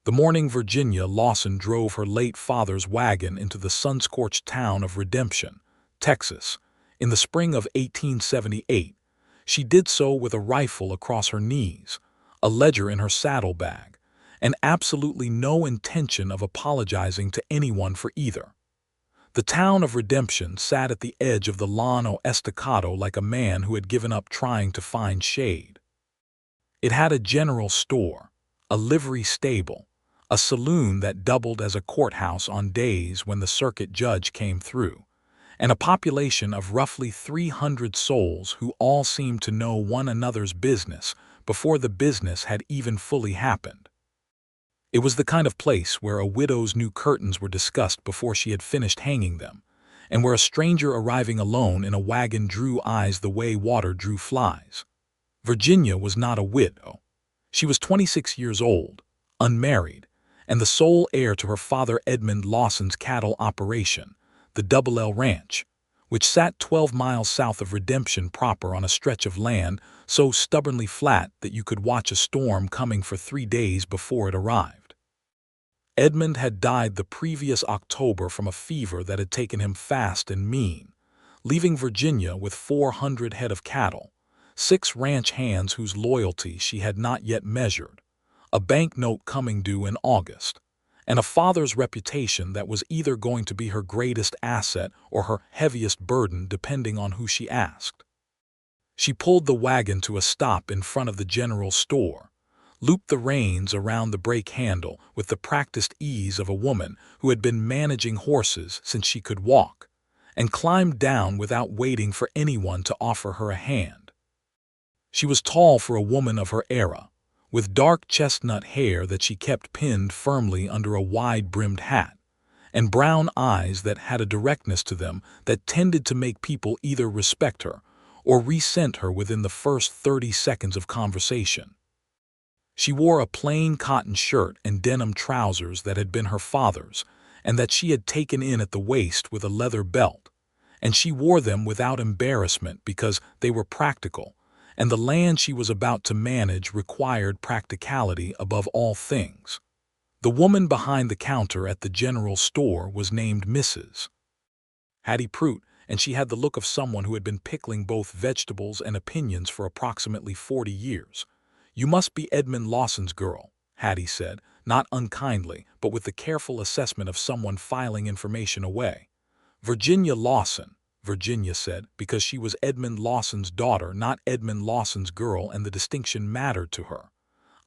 The morning Virginia Lawson drove her late father's wagon into the sun-scorched town of Redemption, Texas, in the spring of 1878, she did so with a rifle across her knees, a ledger in her saddlebag, and absolutely no intention of apologizing to anyone for either. The town of Redemption sat at the edge of the Llano Estacado like a man who had given up trying to find shade. It had a general store, a livery stable, a saloon that doubled as a courthouse on days when the circuit judge came through, and a population of roughly 300 souls who all seemed to know one another's business before the business had even fully happened. It was the kind of place where a widow's new curtains were discussed before she had finished hanging them, and where a stranger arriving alone in a wagon drew eyes the way water drew flies. Virginia was not a widow. She was 26 years old, unmarried, and the sole heir to her father Edmund Lawson's cattle operation, the Double L Ranch, which sat 12 miles south of Redemption proper on a stretch of land so stubbornly flat that you could watch a storm coming for 3 days before it arrived. Edmund had died the previous October from a fever that had taken him fast and mean, leaving Virginia with 400 head of cattle, 6 ranch hands whose loyalty she had not yet measured, a banknote coming due in August, and a father's reputation that was either going to be her greatest asset or her heaviest burden depending on who she asked. She pulled the wagon to a stop in front of the general store, looped the reins around the brake handle with the practiced ease of a woman who had been managing horses since she could walk, and climbed down without waiting for anyone to offer her a hand. She was tall for a woman of her era, with dark chestnut hair that she kept pinned firmly under a wide-brimmed hat, and brown eyes that had a directness to them that tended to make people either respect her or resent her within the first 30 seconds of conversation. She wore a plain cotton shirt and denim trousers that had been her father's and that she had taken in at the waist with a leather belt, and she wore them without embarrassment because they were practical, and the land she was about to manage required practicality above all things. The woman behind the counter at the general store was named Mrs. Hattie Pruitt, and she had the look of someone who had been pickling both vegetables and opinions for approximately 40 years. "You must be Edmund Lawson's girl," Hattie said, not unkindly, but with the careful assessment of someone filing information away. "Virginia Lawson," Virginia said, because she was Edmund Lawson's daughter, not Edmund Lawson's girl, and the distinction mattered to her.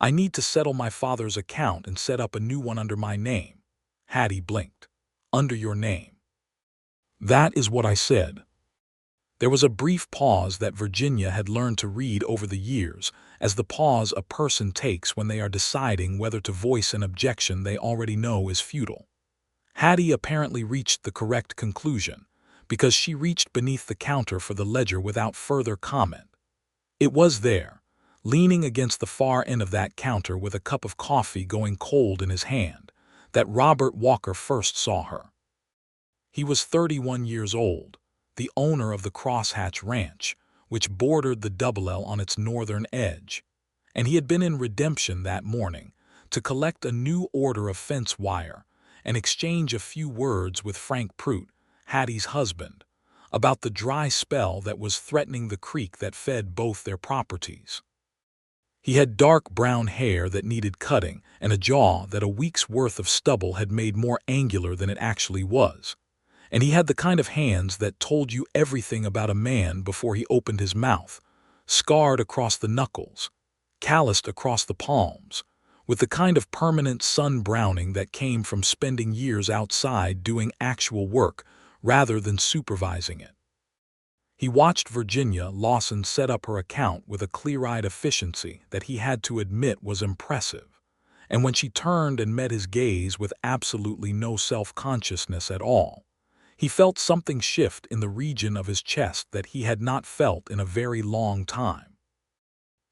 "I need to settle my father's account and set up a new one under my name." Hattie blinked. "Under your name." "That is what I said." There was a brief pause that Virginia had learned to read over the years as the pause a person takes when they are deciding whether to voice an objection they already know is futile. Hattie apparently reached the correct conclusion, because she reached beneath the counter for the ledger without further comment. It was there, leaning against the far end of that counter with a cup of coffee going cold in his hand, that Robert Walker first saw her. He was 31 years old, the owner of the Crosshatch Ranch, which bordered the Double L on its northern edge, and he had been in Redemption that morning to collect a new order of fence wire and exchange a few words with Frank Pruitt, Hattie's husband, about the dry spell that was threatening the creek that fed both their properties. He had dark brown hair that needed cutting and a jaw that a week's worth of stubble had made more angular than it actually was, and he had the kind of hands that told you everything about a man before he opened his mouth, scarred across the knuckles, calloused across the palms, with the kind of permanent sun-browning that came from spending years outside doing actual work rather than supervising it. He watched Virginia Lawson set up her account with a clear-eyed efficiency that he had to admit was impressive, and when she turned and met his gaze with absolutely no self-consciousness at all, he felt something shift in the region of his chest that he had not felt in a very long time.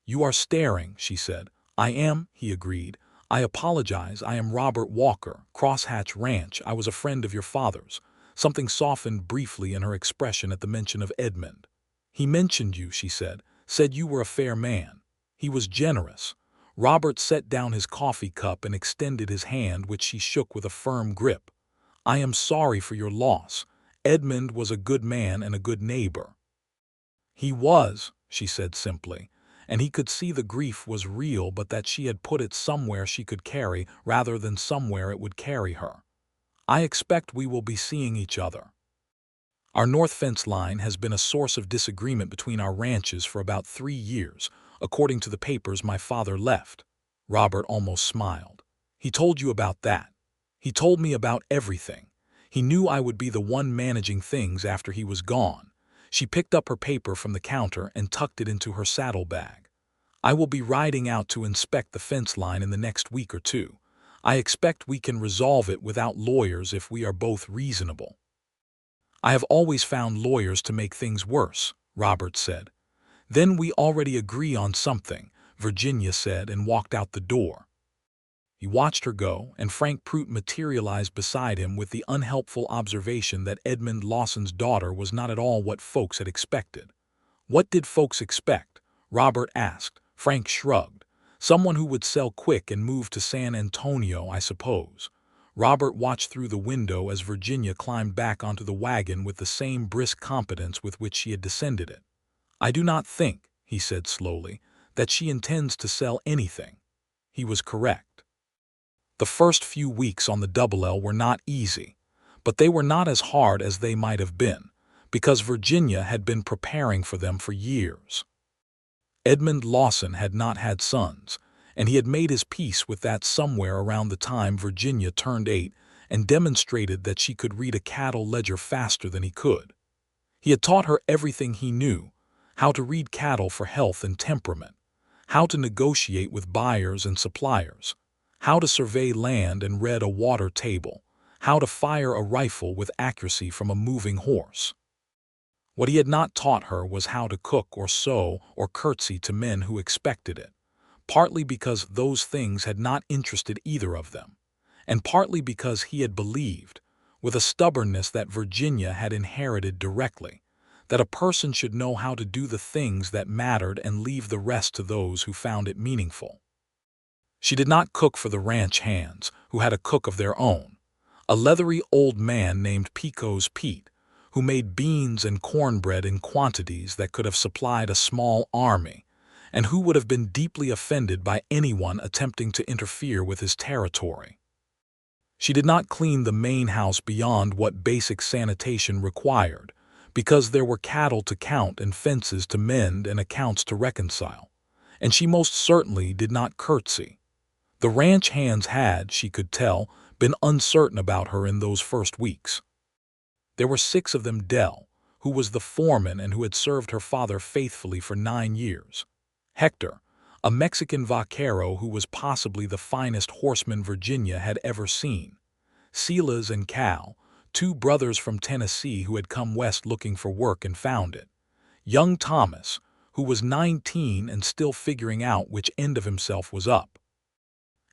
"You are staring," she said. "I am," he agreed. "I apologize. I am Robert Walker, Crosshatch Ranch. I was a friend of your father's." Something softened briefly in her expression at the mention of Edmund. "He mentioned you," she said you were a fair man. He was generous. Robert set down his coffee cup and extended his hand, which she shook with a firm grip. "I am sorry for your loss. Edmund was a good man and a good neighbor." "He was," she said simply, and he could see the grief was real, but that she had put it somewhere she could carry rather than somewhere it would carry her. "I expect we will be seeing each other." Our north fence line has been a source of disagreement between our ranches for about 3 years, according to the papers my father left. Robert almost smiled. "He told you about that." "He told me about everything. He knew I would be the one managing things after he was gone." She picked up her paper from the counter and tucked it into her saddlebag. "I will be riding out to inspect the fence line in the next week or two. I expect we can resolve it without lawyers if we are both reasonable." "I have always found lawyers to make things worse," Robert said. "Then we already agree on something," Virginia said, and walked out the door. He watched her go, and Frank Prout materialized beside him with the unhelpful observation that Edmund Lawson's daughter was not at all what folks had expected. "What did folks expect?" Robert asked. Frank shrugged. "Someone who would sell quick and move to San Antonio, I suppose." Robert watched through the window as Virginia climbed back onto the wagon with the same brisk competence with which she had descended it. "I do not think," he said slowly, "that she intends to sell anything." He was correct. The first few weeks on the Double L were not easy, but they were not as hard as they might have been, because Virginia had been preparing for them for years. Edmund Lawson had not had sons, and he had made his peace with that somewhere around the time Virginia turned 8 and demonstrated that she could read a cattle ledger faster than he could. He had taught her everything he knew: how to read cattle for health and temperament, how to negotiate with buyers and suppliers, how to survey land and read a water table, how to fire a rifle with accuracy from a moving horse. What he had not taught her was how to cook or sew or curtsy to men who expected it, partly because those things had not interested either of them, and partly because he had believed, with a stubbornness that Virginia had inherited directly, that a person should know how to do the things that mattered and leave the rest to those who found it meaningful. She did not cook for the ranch hands, who had a cook of their own, a leathery old man named Pico's Pete, who made beans and cornbread in quantities that could have supplied a small army, and who would have been deeply offended by anyone attempting to interfere with his territory. She did not clean the main house beyond what basic sanitation required, because there were cattle to count and fences to mend and accounts to reconcile, and she most certainly did not curtsy. The ranch hands had, she could tell, been uncertain about her in those first weeks. There were 6 of them: Dell, who was the foreman and who had served her father faithfully for 9 years; Hector, a Mexican vaquero who was possibly the finest horseman Virginia had ever seen; Silas and Cal, 2 brothers from Tennessee who had come west looking for work and found it; young Thomas, who was 19 and still figuring out which end of himself was up;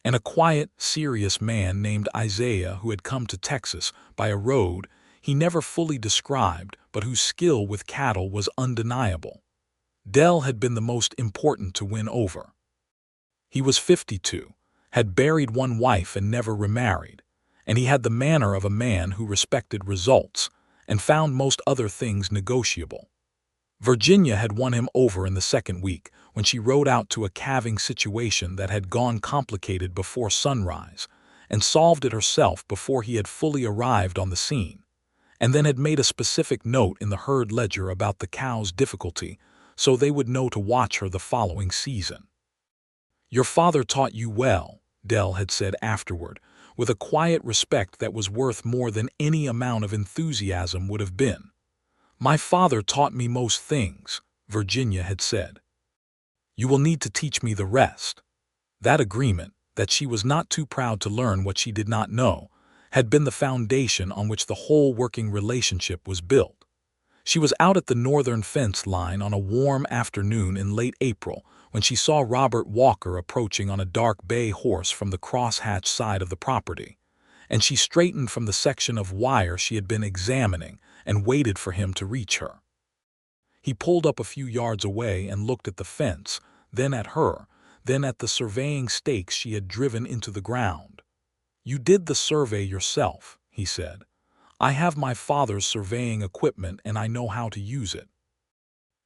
and a quiet, serious man named Isaiah who had come to Texas by a road he never fully described, but whose skill with cattle was undeniable. Dell had been the most important to win over. He was 52, had buried 1 wife and never remarried, and he had the manner of a man who respected results and found most other things negotiable. Virginia had won him over in the 2nd week, when she rode out to a calving situation that had gone complicated before sunrise, and solved it herself before he had fully arrived on the scene, and then had made a specific note in the herd ledger about the cow's difficulty, so they would know to watch her the following season. "Your father taught you well," Dell had said afterward, with a quiet respect that was worth more than any amount of enthusiasm would have been. "My father taught me most things," Virginia had said. "You will need to teach me the rest." That agreement, that she was not too proud to learn what she did not know, had been the foundation on which the whole working relationship was built. She was out at the northern fence line on a warm afternoon in late April when she saw Robert Walker approaching on a dark bay horse from the crosshatch side of the property, and she straightened from the section of wire she had been examining and waited for him to reach her. He pulled up a few yards away and looked at the fence, then at her, then at the surveying stakes she had driven into the ground. "You did the survey yourself," he said. "I have my father's surveying equipment and I know how to use it."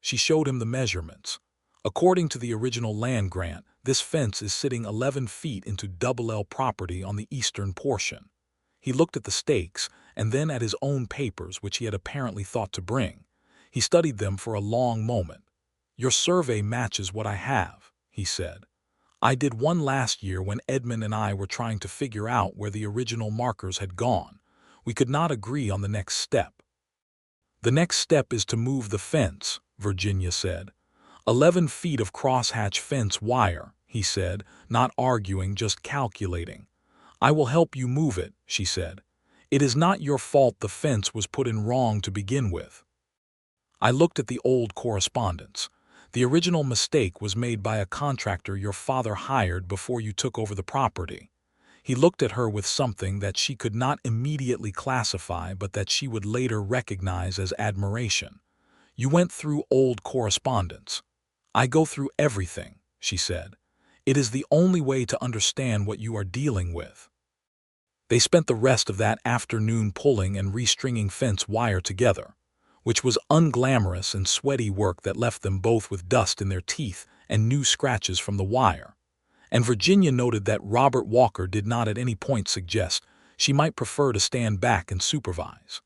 She showed him the measurements. According to the original land grant, this fence is sitting 11 feet into Double L property on the eastern portion. He looked at the stakes and then at his own papers, which he had apparently thought to bring. He studied them for a long moment. "Your survey matches what I have," he said. "I did one last year when Edmund and I were trying to figure out where the original markers had gone. We could not agree on the next step." "The next step is to move the fence," Virginia said. 11 feet of crosshatch fence wire," he said, not arguing, just calculating. "I will help you move it," she said. "It is not your fault the fence was put in wrong to begin with." I looked at the old correspondence. "The original mistake was made by a contractor your father hired before you took over the property." He looked at her with something that she could not immediately classify but that she would later recognize as admiration. "You went through old correspondence." "I go through everything," she said. "It is the only way to understand what you are dealing with." They spent the rest of that afternoon pulling and restringing fence wire together, which was unglamorous and sweaty work that left them both with dust in their teeth and new scratches from the wire. And Virginia noted that Robert Walker did not at any point suggest she might prefer to stand back and supervise.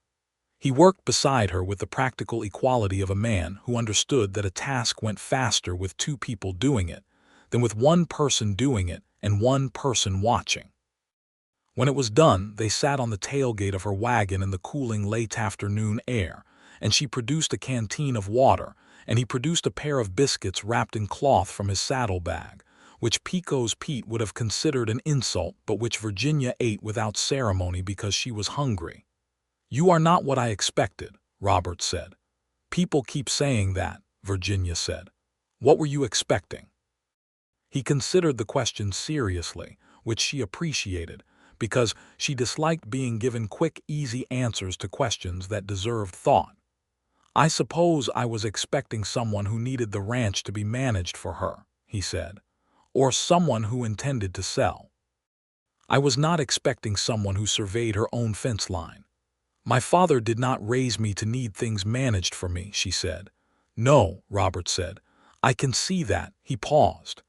He worked beside her with the practical equality of a man who understood that a task went faster with two people doing it than with one person doing it and one person watching. When it was done, they sat on the tailgate of her wagon in the cooling late afternoon air, and she produced a canteen of water, and he produced a pair of biscuits wrapped in cloth from his saddlebag, which Pico's Pete would have considered an insult but which Virginia ate without ceremony because she was hungry. "You are not what I expected," Robert said. "People keep saying that," Virginia said. "What were you expecting?" He considered the question seriously, which she appreciated, because she disliked being given quick, easy answers to questions that deserved thought. "I suppose I was expecting someone who needed the ranch to be managed for her," he said, "or someone who intended to sell. I was not expecting someone who surveyed her own fence line. My father did not raise me to need things managed for me," she said. "No," Robert said. "I can see that." He paused.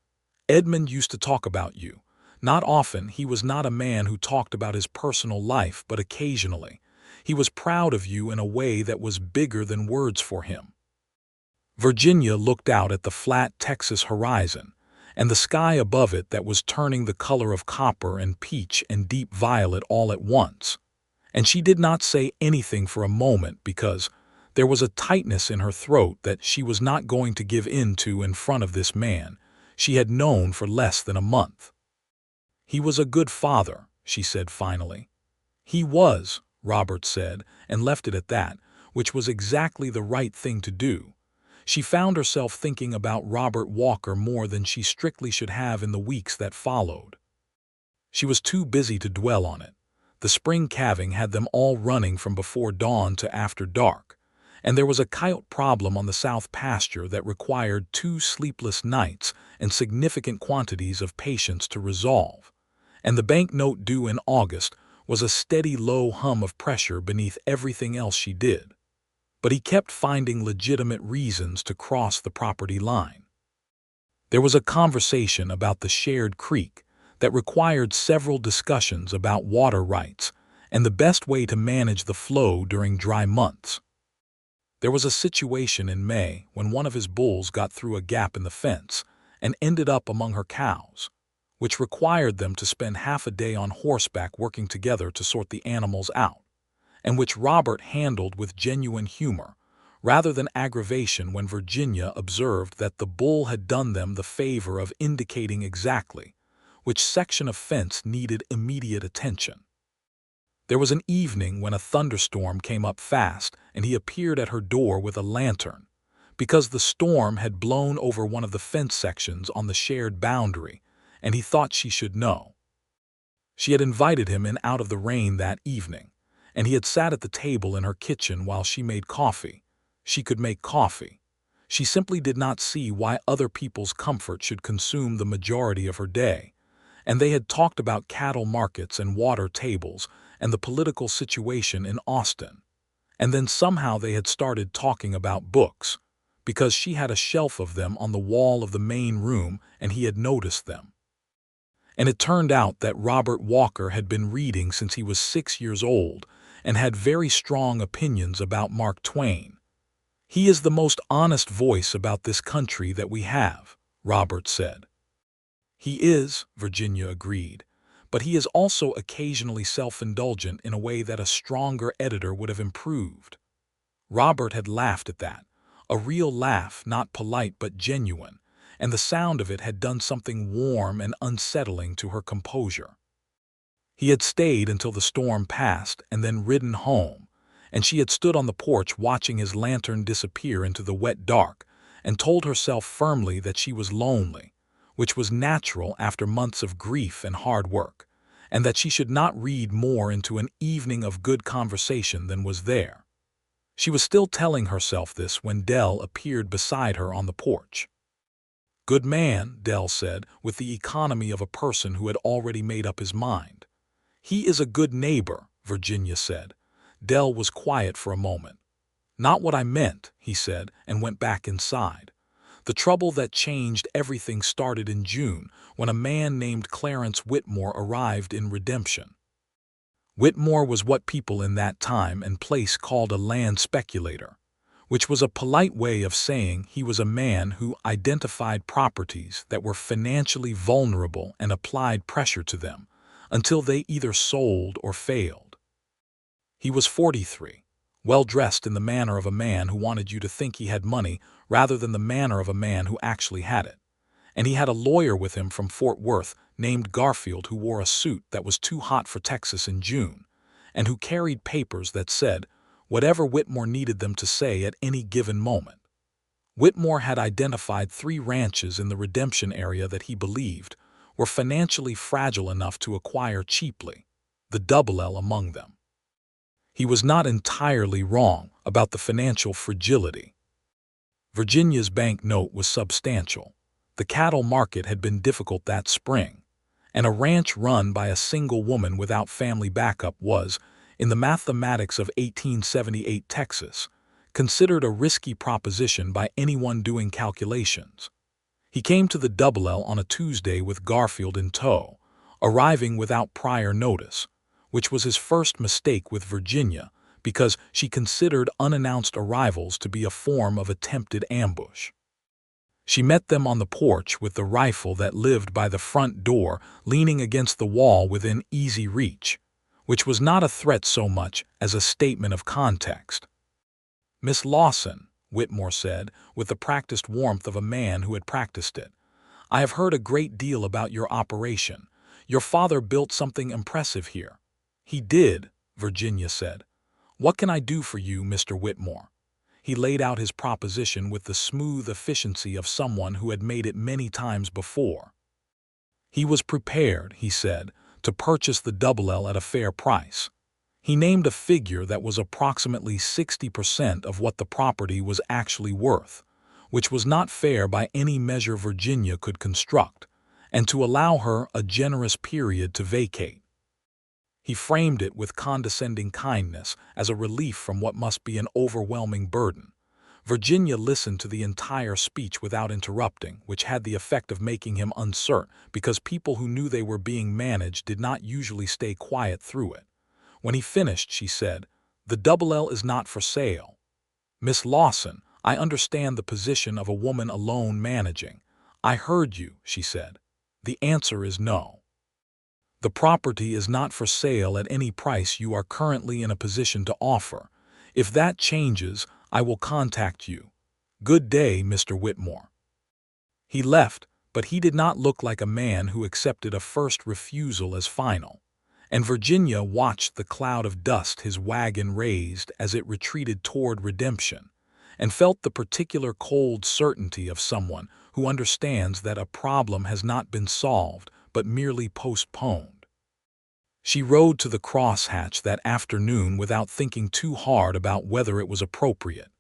"Edmund used to talk about you. Not often. He was not a man who talked about his personal life, but occasionally. He was proud of you in a way that was bigger than words for him." Virginia looked out at the flat Texas horizon, and the sky above it that was turning the color of copper and peach and deep violet all at once. And she did not say anything for a moment because there was a tightness in her throat that she was not going to give in to in front of this man she had known for less than a month. "He was a good father," she said finally. "He was," Robert said, and left it at that, which was exactly the right thing to do. She found herself thinking about Robert Walker more than she strictly should have in the weeks that followed. She was too busy to dwell on it. The spring calving had them all running from before dawn to after dark, and there was a coyote problem on the south pasture that required 2 sleepless nights and significant quantities of patience to resolve, and the bank note due in August was a steady low hum of pressure beneath everything else she did. But he kept finding legitimate reasons to cross the property line. There was a conversation about the shared creek that required several discussions about water rights and the best way to manage the flow during dry months. There was a situation in May when one of his bulls got through a gap in the fence and ended up among her cows, which required them to spend half a day on horseback working together to sort the animals out, and which Robert handled with genuine humor, rather than aggravation when Virginia observed that the bull had done them the favor of indicating exactly which section of fence needed immediate attention. There was an evening when a thunderstorm came up fast and he appeared at her door with a lantern, because the storm had blown over one of the fence sections on the shared boundary, and he thought she should know. She had invited him in out of the rain that evening, and he had sat at the table in her kitchen while she made coffee. She could make coffee. She simply did not see why other people's comfort should consume the majority of her day, and they had talked about cattle markets and water tables and the political situation in Austin. And then somehow they had started talking about books, because she had a shelf of them on the wall of the main room and he had noticed them. And it turned out that Robert Walker had been reading since he was 6 years old and had very strong opinions about Mark Twain. "He is the most honest voice about this country that we have," Robert said. "He is," Virginia agreed, "but he is also occasionally self-indulgent in a way that a stronger editor would have improved." Robert had laughed at that, a real laugh, not polite but genuine, and the sound of it had done something warm and unsettling to her composure. He had stayed until the storm passed and then ridden home, and she had stood on the porch watching his lantern disappear into the wet dark and told herself firmly that she was lonely, which was natural after months of grief and hard work, and that she should not read more into an evening of good conversation than was there. She was still telling herself this when Dell appeared beside her on the porch. "Good man," Dell said, with the economy of a person who had already made up his mind. "He is a good neighbor," Virginia said. Dell was quiet for a moment. "Not what I meant," he said, and went back inside. "The trouble that changed everything started in June, when a man named Clarence Whitmore arrived in Redemption." Whitmore was what people in that time and place called a land speculator, which was a polite way of saying he was a man who identified properties that were financially vulnerable and applied pressure to them until they either sold or failed. He was 43, well-dressed in the manner of a man who wanted you to think he had money rather than the manner of a man who actually had it. And he had a lawyer with him from Fort Worth named Garfield who wore a suit that was too hot for Texas in June, and who carried papers that said whatever Whitmore needed them to say at any given moment. Whitmore had identified 3 ranches in the Redemption area that he believed were financially fragile enough to acquire cheaply, the Double L among them. He was not entirely wrong about the financial fragility. Virginia's bank note was substantial. The cattle market had been difficult that spring, and a ranch run by a single woman without family backup was, in the mathematics of 1878 Texas, considered a risky proposition by anyone doing calculations. He came to the Double L on a Tuesday with Garfield in tow, arriving without prior notice, which was his first mistake with Virginia because she considered unannounced arrivals to be a form of attempted ambush. She met them on the porch with the rifle that lived by the front door leaning against the wall within easy reach, which was not a threat so much as a statement of context. "Miss Lawson," Whitmore said, with the practiced warmth of a man who had practiced it, "I have heard a great deal about your operation. Your father built something impressive here." "He did," Virginia said. "What can I do for you, Mr. Whitmore?" He laid out his proposition with the smooth efficiency of someone who had made it many times before. He was prepared, he said, to purchase the Double L at a fair price. He named a figure that was approximately 60% of what the property was actually worth, which was not fair by any measure Virginia could construct, and to allow her a generous period to vacate. He framed it with condescending kindness as a relief from what must be an overwhelming burden. Virginia listened to the entire speech without interrupting, which had the effect of making him uncertain because people who knew they were being managed did not usually stay quiet through it. When he finished, she said, "The Double L is not for sale." "Miss Lawson, I understand the position of a woman alone managing." "I heard you," she said. "The answer is no. The property is not for sale at any price you are currently in a position to offer. If that changes, I will contact you. Good day, Mr. Whitmore." He left, but he did not look like a man who accepted a first refusal as final, and Virginia watched the cloud of dust his wagon raised as it retreated toward Redemption, and felt the particular cold certainty of someone who understands that a problem has not been solved but merely postponed. She rode to the crosshatch that afternoon without thinking too hard about whether it was appropriate.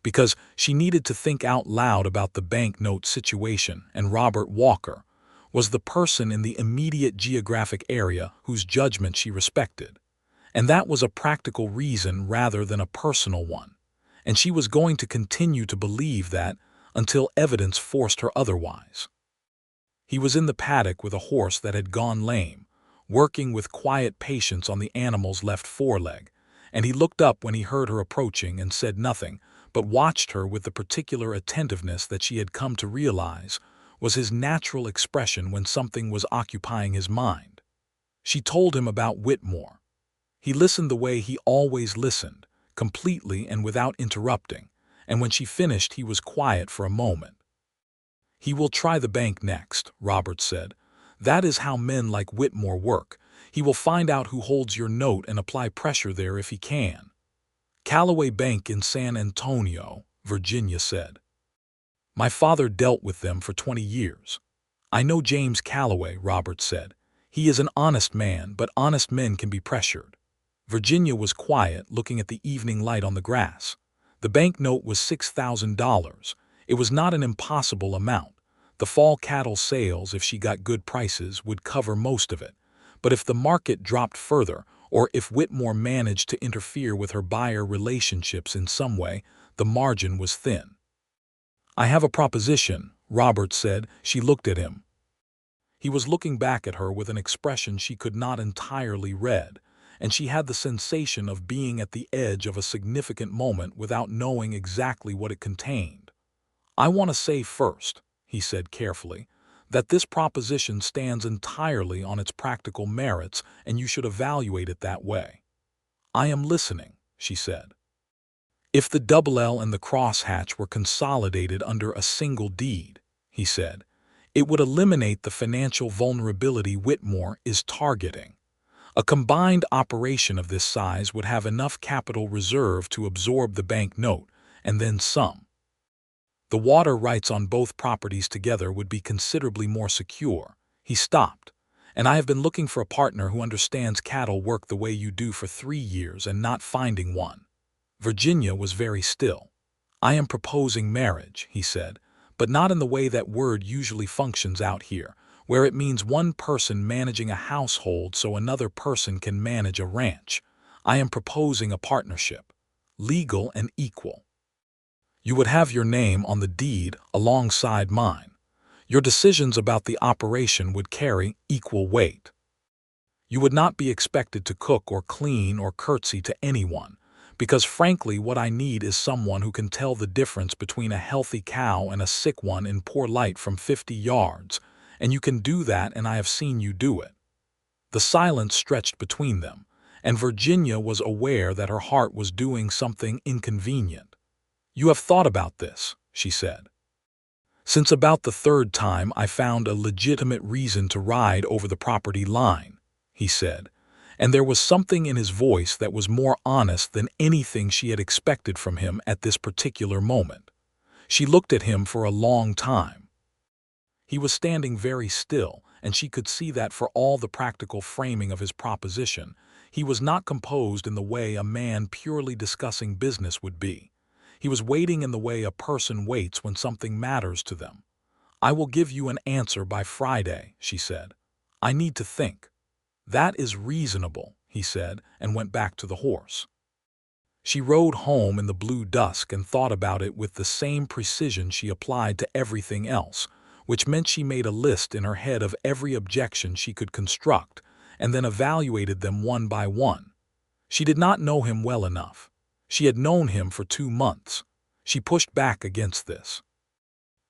because she needed to think out loud about the banknote situation, and Robert Walker was the person in the immediate geographic area whose judgment she respected. And that was a practical reason rather than a personal one. And she was going to continue to believe that until evidence forced her otherwise. He was in the paddock with a horse that had gone lame, working with quiet patience on the animal's left foreleg, and he looked up when he heard her approaching and said nothing, but watched her with the particular attentiveness that she had come to realize was his natural expression when something was occupying his mind. She told him about Whitmore. He listened the way he always listened, completely and without interrupting, and when she finished he was quiet for a moment. "He will try the bank next," Robert said. "That is how men like Whitmore work. He will find out who holds your note and apply pressure there if he can." "Callaway Bank in San Antonio," Virginia said. "My father dealt with them for 20 years. I know James Callaway," Robert said. "He is an honest man, but honest men can be pressured." Virginia was quiet, looking at the evening light on the grass. The banknote was $6,000. It was not an impossible amount. The fall cattle sales, if she got good prices, would cover most of it. But if the market dropped further, or if Whitmore managed to interfere with her buyer relationships in some way, the margin was thin. "I have a proposition," Robert said. She looked at him. He was looking back at her with an expression she could not entirely read, and she had the sensation of being at the edge of a significant moment without knowing exactly what it contained. "I want to say first," he said carefully, "that this proposition stands entirely on its practical merits, and you should evaluate it that way." "I am listening," she said. "If the double L and the crosshatch were consolidated under a single deed," he said, "it would eliminate the financial vulnerability Whitmore is targeting. A combined operation of this size would have enough capital reserve to absorb the bank note, and then some. The water rights on both properties together would be considerably more secure." He stopped. "And I have been looking for a partner who understands cattle work the way you do for 3 years and not finding one." Virginia was very still. "I am proposing marriage," he said, "but not in the way that word usually functions out here, where it means one person managing a household so another person can manage a ranch. I am proposing a partnership, legal and equal. You would have your name on the deed alongside mine. Your decisions about the operation would carry equal weight. You would not be expected to cook or clean or curtsy to anyone, because frankly what I need is someone who can tell the difference between a healthy cow and a sick one in poor light from 50 yards, and you can do that, and I have seen you do it." The silence stretched between them, and Virginia was aware that her heart was doing something inconvenient. "You have thought about this," she said. "Since about the 3rd time I found a legitimate reason to ride over the property line," he said, and there was something in his voice that was more honest than anything she had expected from him at this particular moment. She looked at him for a long time. He was standing very still, and she could see that for all the practical framing of his proposition, he was not composed in the way a man purely discussing business would be. He was waiting in the way a person waits when something matters to them. "I will give you an answer by Friday," she said. "I need to think." "That is reasonable," he said, and went back to the horse. She rode home in the blue dusk and thought about it with the same precision she applied to everything else, which meant she made a list in her head of every objection she could construct, and then evaluated them one by one. She did not know him well enough. She had known him for 2 months. She pushed back against this.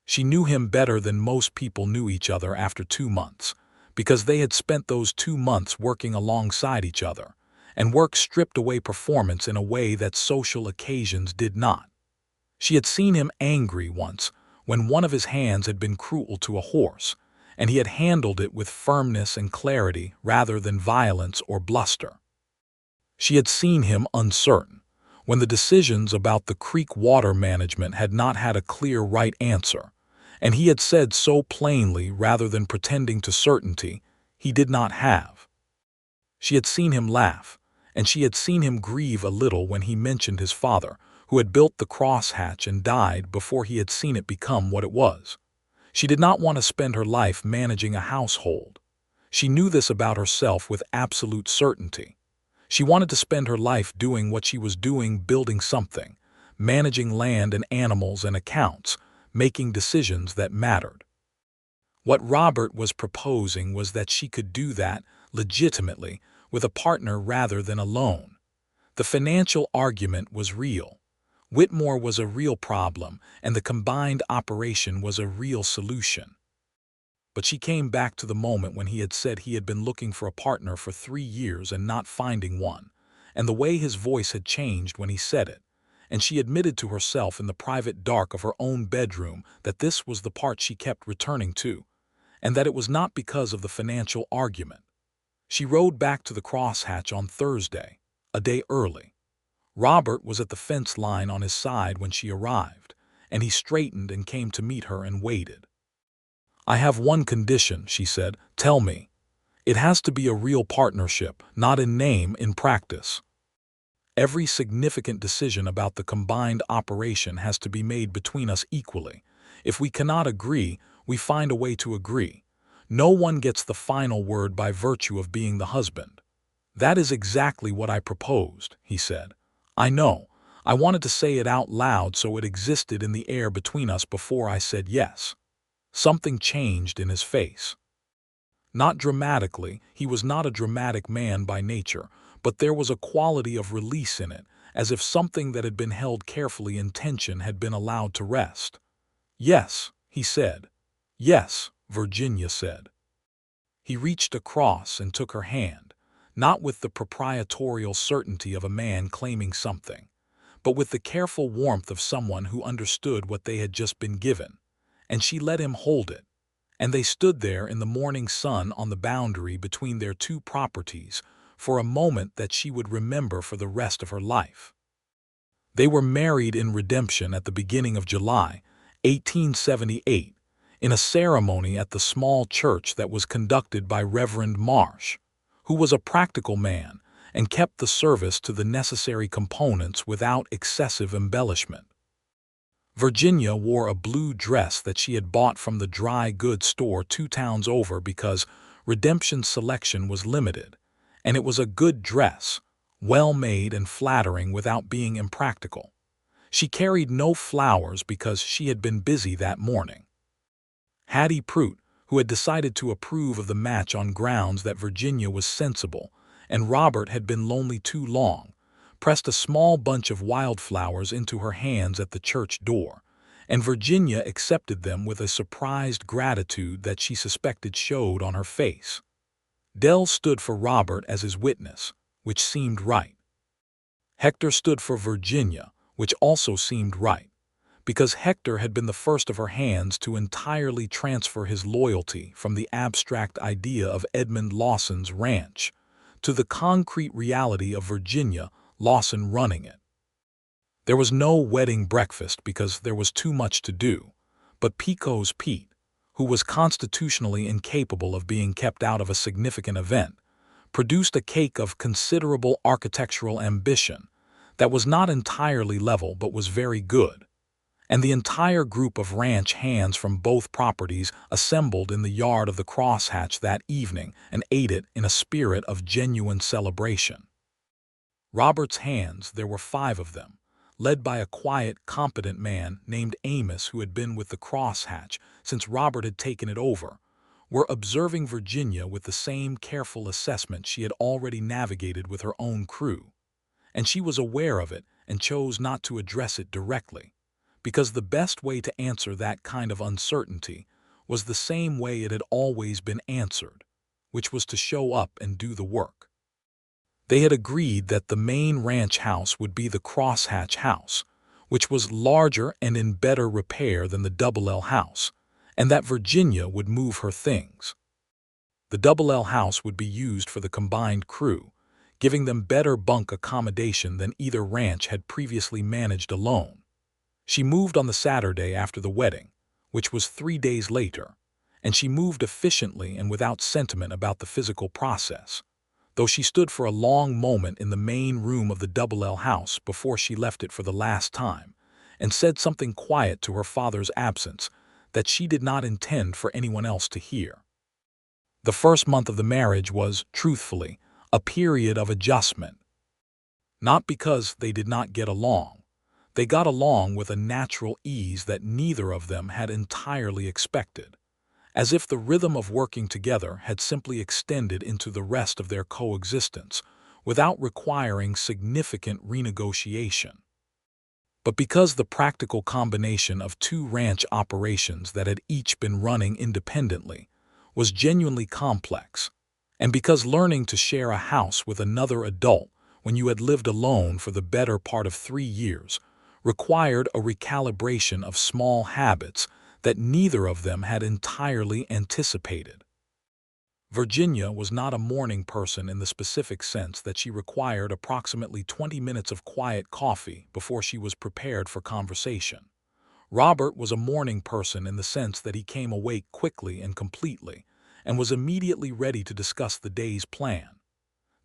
She knew him better than most people knew each other after 2 months, because they had spent those 2 months working alongside each other, and work stripped away performance in a way that social occasions did not. She had seen him angry once, when one of his hands had been cruel to a horse, and he had handled it with firmness and clarity rather than violence or bluster. She had seen him uncertain, when the decisions about the creek water management had not had a clear right answer, and he had said so plainly rather than pretending to certainty, he did not have. She had seen him laugh, and she had seen him grieve a little when he mentioned his father, who had built the crosshatch and died before he had seen it become what it was. She did not want to spend her life managing a household. She knew this about herself with absolute certainty. She wanted to spend her life doing what she was doing, building something, managing land and animals and accounts, making decisions that mattered. What Robert was proposing was that she could do that, legitimately, with a partner rather than alone. The financial argument was real. Whitmore was a real problem, and the combined operation was a real solution. But she came back to the moment when he had said he had been looking for a partner for 3 years and not finding one, and the way his voice had changed when he said it, and she admitted to herself in the private dark of her own bedroom that this was the part she kept returning to, and that it was not because of the financial argument. She rode back to the crosshatch on Thursday, a day early. Robert was at the fence line on his side when she arrived, and he straightened and came to meet her and waited. "I have one condition," she said. "Tell me. It has to be a real partnership, not in name, in practice. Every significant decision about the combined operation has to be made between us equally. If we cannot agree, we find a way to agree. No one gets the final word by virtue of being the husband." "That is exactly what I proposed," he said. "I know. I wanted to say it out loud so it existed in the air between us before I said yes." Something changed in his face. Not dramatically, he was not a dramatic man by nature, but there was a quality of release in it, as if something that had been held carefully in tension had been allowed to rest. "Yes," he said. "Yes," Virginia said. He reached across and took her hand, not with the proprietorial certainty of a man claiming something, but with the careful warmth of someone who understood what they had just been given, and she let him hold it, and they stood there in the morning sun on the boundary between their two properties for a moment that she would remember for the rest of her life. They were married in redemption at the beginning of July, 1878, in a ceremony at the small church that was conducted by Reverend Marsh, who was a practical man and kept the service to the necessary components without excessive embellishment. Virginia wore a blue dress that she had bought from the dry goods store 2 towns over because Redemption's selection was limited, and it was a good dress, well made and flattering without being impractical. She carried no flowers because she had been busy that morning. Hattie Prout, who had decided to approve of the match on grounds that Virginia was sensible and Robert had been lonely too long, pressed a small bunch of wildflowers into her hands at the church door, and Virginia accepted them with a surprised gratitude that she suspected showed on her face. Dell stood for Robert as his witness, which seemed right. Hector stood for Virginia, which also seemed right, because Hector had been the first of her hands to entirely transfer his loyalty from the abstract idea of Edmund Lawson's ranch to the concrete reality of Virginia Lawson running it. There was no wedding breakfast because there was too much to do, but Pico's Pete, who was constitutionally incapable of being kept out of a significant event, produced a cake of considerable architectural ambition that was not entirely level but was very good, and the entire group of ranch hands from both properties assembled in the yard of the crosshatch that evening and ate it in a spirit of genuine celebration. Robert's hands, there were 5 of them, led by a quiet, competent man named Amos who had been with the crosshatch since Robert had taken it over, were observing Virginia with the same careful assessment she had already navigated with her own crew, and she was aware of it and chose not to address it directly, because the best way to answer that kind of uncertainty was the same way it had always been answered, which was to show up and do the work. They had agreed that the main ranch house would be the crosshatch house, which was larger and in better repair than the Double L house, and that Virginia would move her things. The Double L house would be used for the combined crew, giving them better bunk accommodation than either ranch had previously managed alone. She moved on the Saturday after the wedding, which was 3 days later, and she moved efficiently and without sentiment about the physical process. though she stood for a long moment in the main room of the Double L house before she left it for the last time, and said something quiet to her father's absence that she did not intend for anyone else to hear. The first month of the marriage was, truthfully, a period of adjustment. Not because they did not get along. They got along with a natural ease that neither of them had entirely expected, as if the rhythm of working together had simply extended into the rest of their coexistence without requiring significant renegotiation. But because the practical combination of two ranch operations that had each been running independently was genuinely complex, and because learning to share a house with another adult when you had lived alone for the better part of 3 years required a recalibration of small habits that neither of them had entirely anticipated. Virginia was not a morning person in the specific sense that she required approximately 20 minutes of quiet coffee before she was prepared for conversation. Robert was a morning person in the sense that he came awake quickly and completely, and was immediately ready to discuss the day's plan.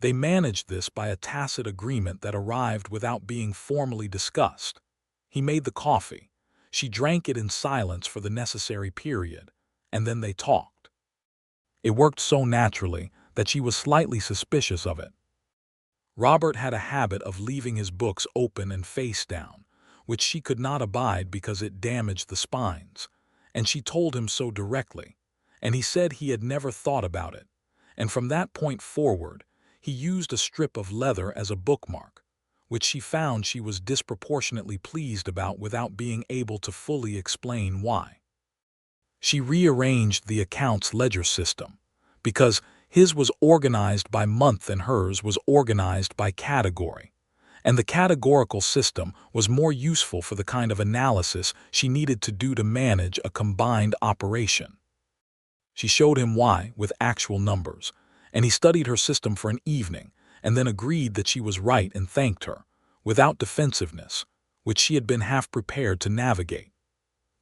They managed this by a tacit agreement that arrived without being formally discussed. He made the coffee. She drank it in silence for the necessary period, and then they talked. It worked so naturally that she was slightly suspicious of it. Robert had a habit of leaving his books open and face down, which she could not abide because it damaged the spines, and she told him so directly, and he said he had never thought about it, and from that point forward, he used a strip of leather as a bookmark, which she found she was disproportionately pleased about without being able to fully explain why. She rearranged the account's ledger system, because his was organized by month and hers was organized by category, and the categorical system was more useful for the kind of analysis she needed to do to manage a combined operation. She showed him why with actual numbers, and he studied her system for an evening and then agreed that she was right and thanked her, without defensiveness, which she had been half prepared to navigate.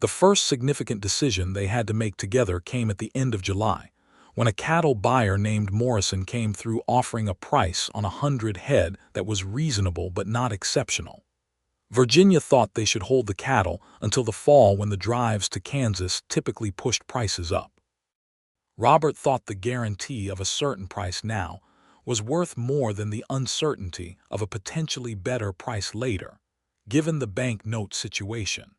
The first significant decision they had to make together came at the end of July, when a cattle buyer named Morrison came through offering a price on 100 head that was reasonable but not exceptional. Virginia thought they should hold the cattle until the fall when the drives to Kansas typically pushed prices up. Robert thought the guarantee of a certain price now was worth more than the uncertainty of a potentially better price later, given the bank note situation.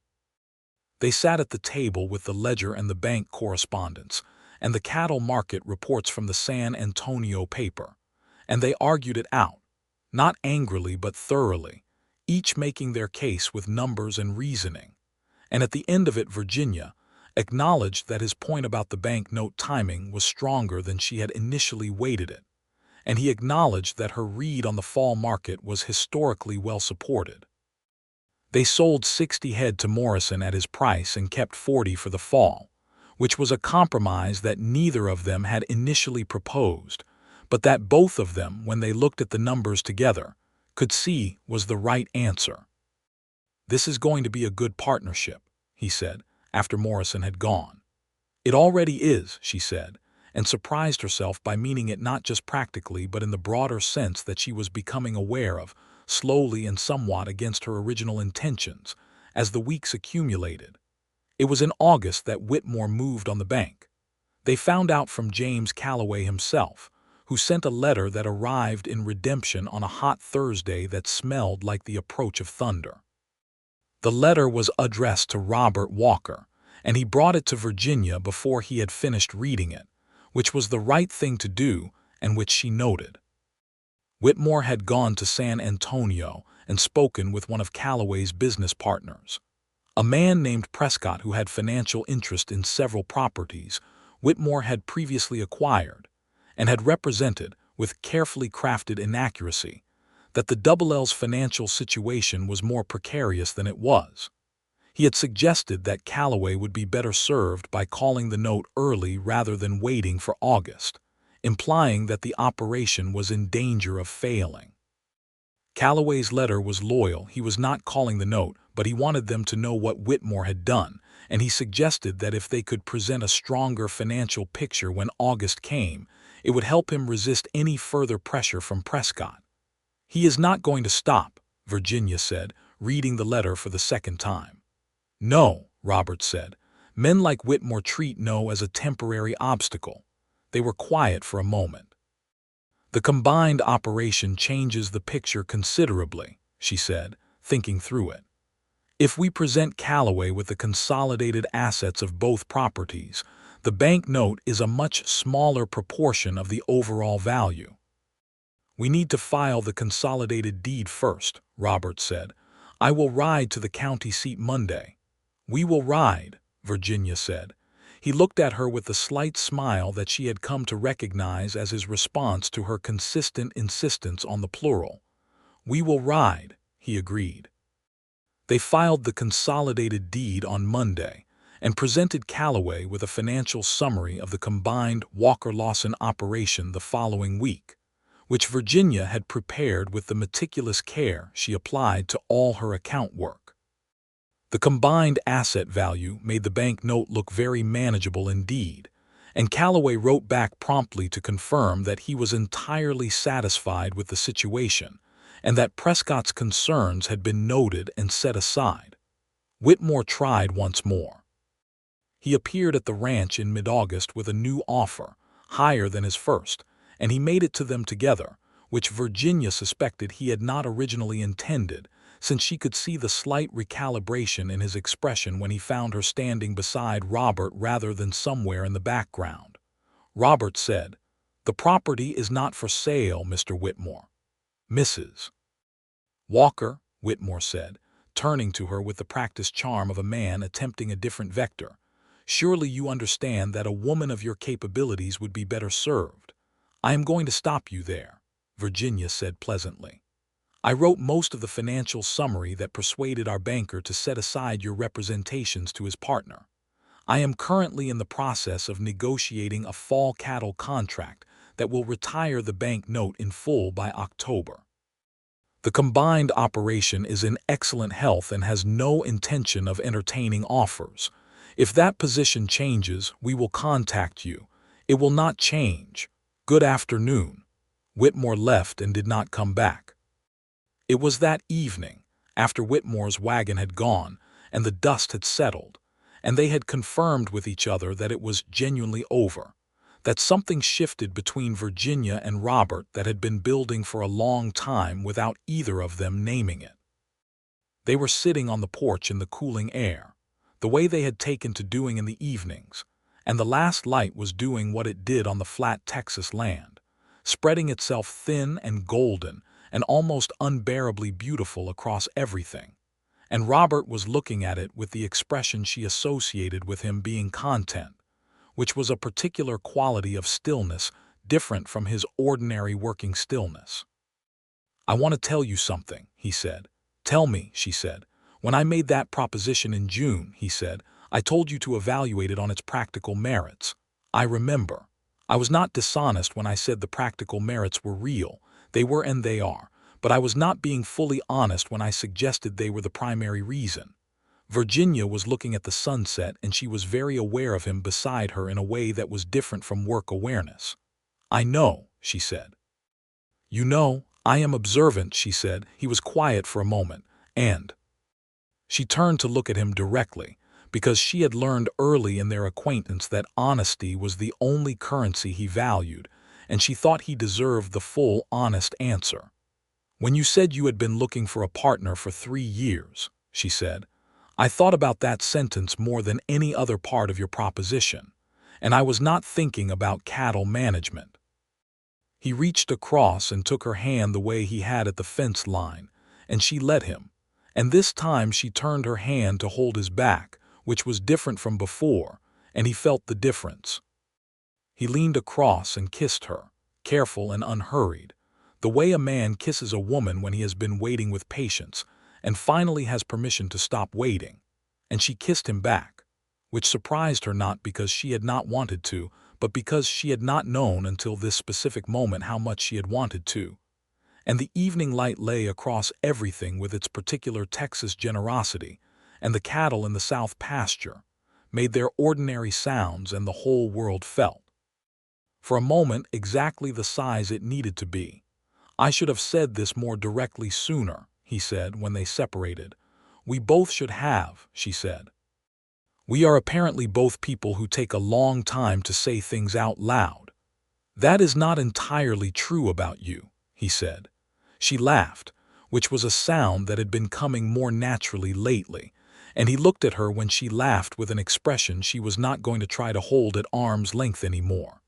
They sat at the table with the ledger and the bank correspondence, and the cattle market reports from the San Antonio paper, and they argued it out, not angrily but thoroughly, each making their case with numbers and reasoning. And at the end of it, Virginia acknowledged that his point about the bank note timing was stronger than she had initially weighted it, and he acknowledged that her read on the fall market was historically well supported. They sold 60 head to Morrison at his price and kept 40 for the fall, which was a compromise that neither of them had initially proposed, but that both of them, when they looked at the numbers together, could see was the right answer. "This is going to be a good partnership," he said, after Morrison had gone. "It already is," she said, and surprised herself by meaning it not just practically but in the broader sense that she was becoming aware of, slowly and somewhat against her original intentions, as the weeks accumulated. It was in August that Whitmore moved on the bank. They found out from James Calloway himself, who sent a letter that arrived in redemption on a hot Thursday that smelled like the approach of thunder. The letter was addressed to Robert Walker, and he brought it to Virginia before he had finished reading it, which was the right thing to do and which she noted. Whitmore had gone to San Antonio and spoken with one of Calloway's business partners, a man named Prescott who had financial interest in several properties Whitmore had previously acquired, and had represented, with carefully crafted inaccuracy, that the Double L's financial situation was more precarious than it was. He had suggested that Calloway would be better served by calling the note early rather than waiting for August, implying that the operation was in danger of failing. Calloway's letter was loyal. He was not calling the note, but he wanted them to know what Whitmore had done, and he suggested that if they could present a stronger financial picture when August came, It would help him resist any further pressure from Prescott. "He is not going to stop," Virginia said, reading the letter for the second time. "No," Robert said. "Men like Whitmore treat no as a temporary obstacle." They were quiet for a moment. "The combined operation changes the picture considerably," she said, thinking through it. "If we present Callaway with the consolidated assets of both properties, the bank note is a much smaller proportion of the overall value." "We need to file the consolidated deed first," Robert said. "I will ride to the county seat Monday." "We will ride," Virginia said. He looked at her with the slight smile that she had come to recognize as his response to her consistent insistence on the plural. "We will ride," he agreed. They filed the consolidated deed on Monday and presented Callaway with a financial summary of the combined Walker-Lawson operation the following week, which Virginia had prepared with the meticulous care she applied to all her account work. The combined asset value made the bank note look very manageable indeed, and Callaway wrote back promptly to confirm that he was entirely satisfied with the situation and that Prescott's concerns had been noted and set aside. Whitmore tried once more. He appeared at the ranch in mid-August with a new offer, higher than his first, and he made it to them together, which Virginia suspected he had not originally intended, since she could see the slight recalibration in his expression when he found her standing beside Robert rather than somewhere in the background. Robert said, "The property is not for sale, Mr. Whitmore." "Mrs. Walker," Whitmore said, turning to her with the practiced charm of a man attempting a different vector, "surely you understand that a woman of your capabilities would be better served." "I am going to stop you there," Virginia said pleasantly. "I wrote most of the financial summary that persuaded our banker to set aside your representations to his partner. I am currently in the process of negotiating a fall cattle contract that will retire the bank note in full by October. The combined operation is in excellent health and has no intention of entertaining offers. If that position changes, we will contact you. It will not change. Good afternoon." Whitmore left and did not come back. It was that evening, after Whitmore's wagon had gone and the dust had settled, and they had confirmed with each other that it was genuinely over, that something shifted between Virginia and Robert that had been building for a long time without either of them naming it. They were sitting on the porch in the cooling air, the way they had taken to doing in the evenings, and the last light was doing what it did on the flat Texas land, spreading itself thin and golden and almost unbearably beautiful across everything, and Robert was looking at it with the expression she associated with him being content, which was a particular quality of stillness different from his ordinary working stillness. "I want to tell you something," he said. "Tell me," she said. "When I made that proposition in June," he said, "I told you to evaluate it on its practical merits. I remember. I was not dishonest when I said the practical merits were real. They were and they are, but I was not being fully honest when I suggested they were the primary reason." Virginia was looking at the sunset, and she was very aware of him beside her in a way that was different from work awareness. "I know," she said. "You know, I am observant," she said. He was quiet for a moment, and she turned to look at him directly, because she had learned early in their acquaintance that honesty was the only currency he valued, and she thought he deserved the full, honest answer. "When you said you had been looking for a partner for 3 years," she said, "I thought about that sentence more than any other part of your proposition, and I was not thinking about cattle management." He reached across and took her hand the way he had at the fence line, and she let him, and this time she turned her hand to hold his back, which was different from before, and he felt the difference. He leaned across and kissed her, careful and unhurried, the way a man kisses a woman when he has been waiting with patience and finally has permission to stop waiting, and she kissed him back, which surprised her not because she had not wanted to, but because she had not known until this specific moment how much she had wanted to. And the evening light lay across everything with its particular Texas generosity, and the cattle in the south pasture made their ordinary sounds, and the whole world felt. For a moment, exactly the size it needed to be. "I should have said this more directly sooner," he said when they separated. "We both should have," she said. "We are apparently both people who take a long time to say things out loud." "That is not entirely true about you," he said. She laughed, which was a sound that had been coming more naturally lately, and he looked at her when she laughed with an expression she was not going to try to hold at arm's length anymore.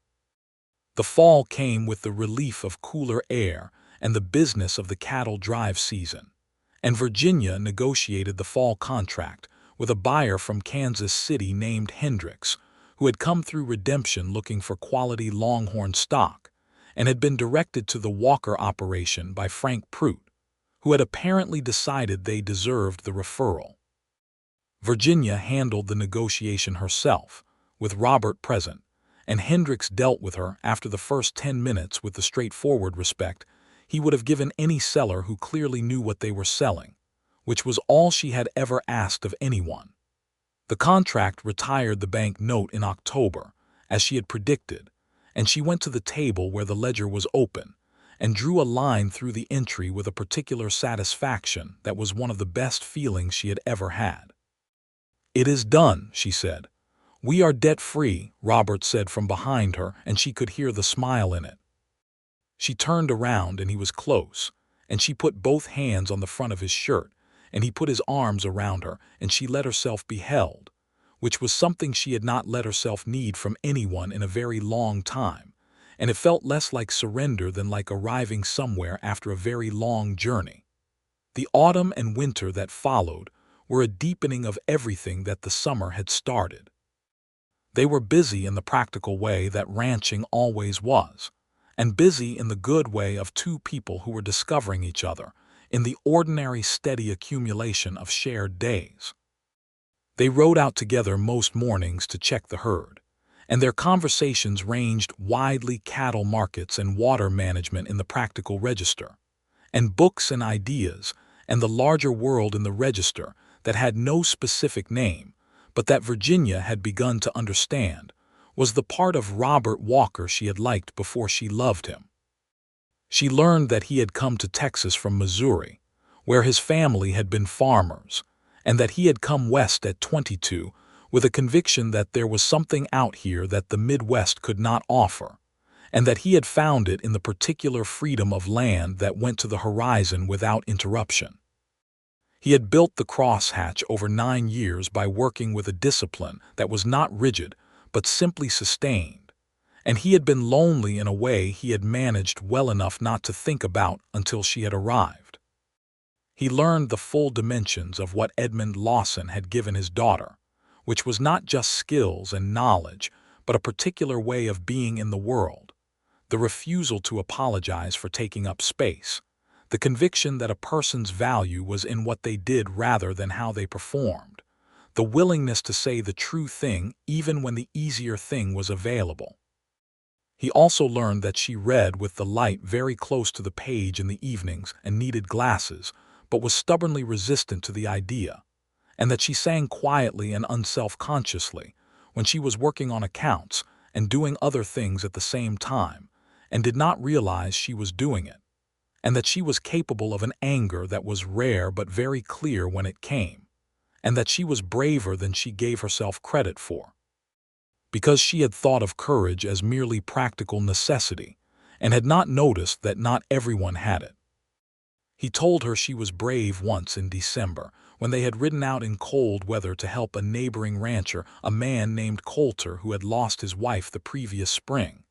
The fall came with the relief of cooler air and the business of the cattle drive season, and Virginia negotiated the fall contract with a buyer from Kansas City named Hendricks, who had come through redemption looking for quality Longhorn stock, and had been directed to the Walker operation by Frank Pruitt, who had apparently decided they deserved the referral. Virginia handled the negotiation herself, with Robert present, and Hendricks dealt with her after the first 10 minutes with the straightforward respect he would have given any seller who clearly knew what they were selling, which was all she had ever asked of anyone. The contract retired the bank note in October, as she had predicted, and she went to the table where the ledger was open and drew a line through the entry with a particular satisfaction that was one of the best feelings she had ever had. "It is done," she said. "We are debt-free," Robert said from behind her, and she could hear the smile in it. She turned around and he was close, and she put both hands on the front of his shirt, and he put his arms around her, and she let herself be held, which was something she had not let herself need from anyone in a very long time, and it felt less like surrender than like arriving somewhere after a very long journey. The autumn and winter that followed were a deepening of everything that the summer had started. They were busy in the practical way that ranching always was, and busy in the good way of two people who were discovering each other in the ordinary steady accumulation of shared days. They rode out together most mornings to check the herd, and their conversations ranged widely cattle markets and water management in the practical register, and books and ideas, and the larger world in the register that had no specific name, but that Virginia had begun to understand, was the part of Robert Walker she had liked before she loved him. She learned that he had come to Texas from Missouri, where his family had been farmers, and that he had come west at 22 with a conviction that there was something out here that the Midwest could not offer, and that he had found it in the particular freedom of land that went to the horizon without interruption. He had built the crosshatch over 9 years by working with a discipline that was not rigid but simply sustained, and he had been lonely in a way he had managed well enough not to think about until she had arrived. He learned the full dimensions of what Edmund Lawson had given his daughter, which was not just skills and knowledge, but a particular way of being in the world, the refusal to apologize for taking up space, the conviction that a person's value was in what they did rather than how they performed, the willingness to say the true thing even when the easier thing was available. He also learned that she read with the light very close to the page in the evenings and needed glasses, but was stubbornly resistant to the idea, and that she sang quietly and unself-consciously when she was working on accounts and doing other things at the same time, and did not realize she was doing it, and that she was capable of an anger that was rare but very clear when it came, and that she was braver than she gave herself credit for, because she had thought of courage as merely practical necessity and had not noticed that not everyone had it. He told her she was brave once in December when they had ridden out in cold weather to help a neighboring rancher, a man named Coulter who had lost his wife the previous spring,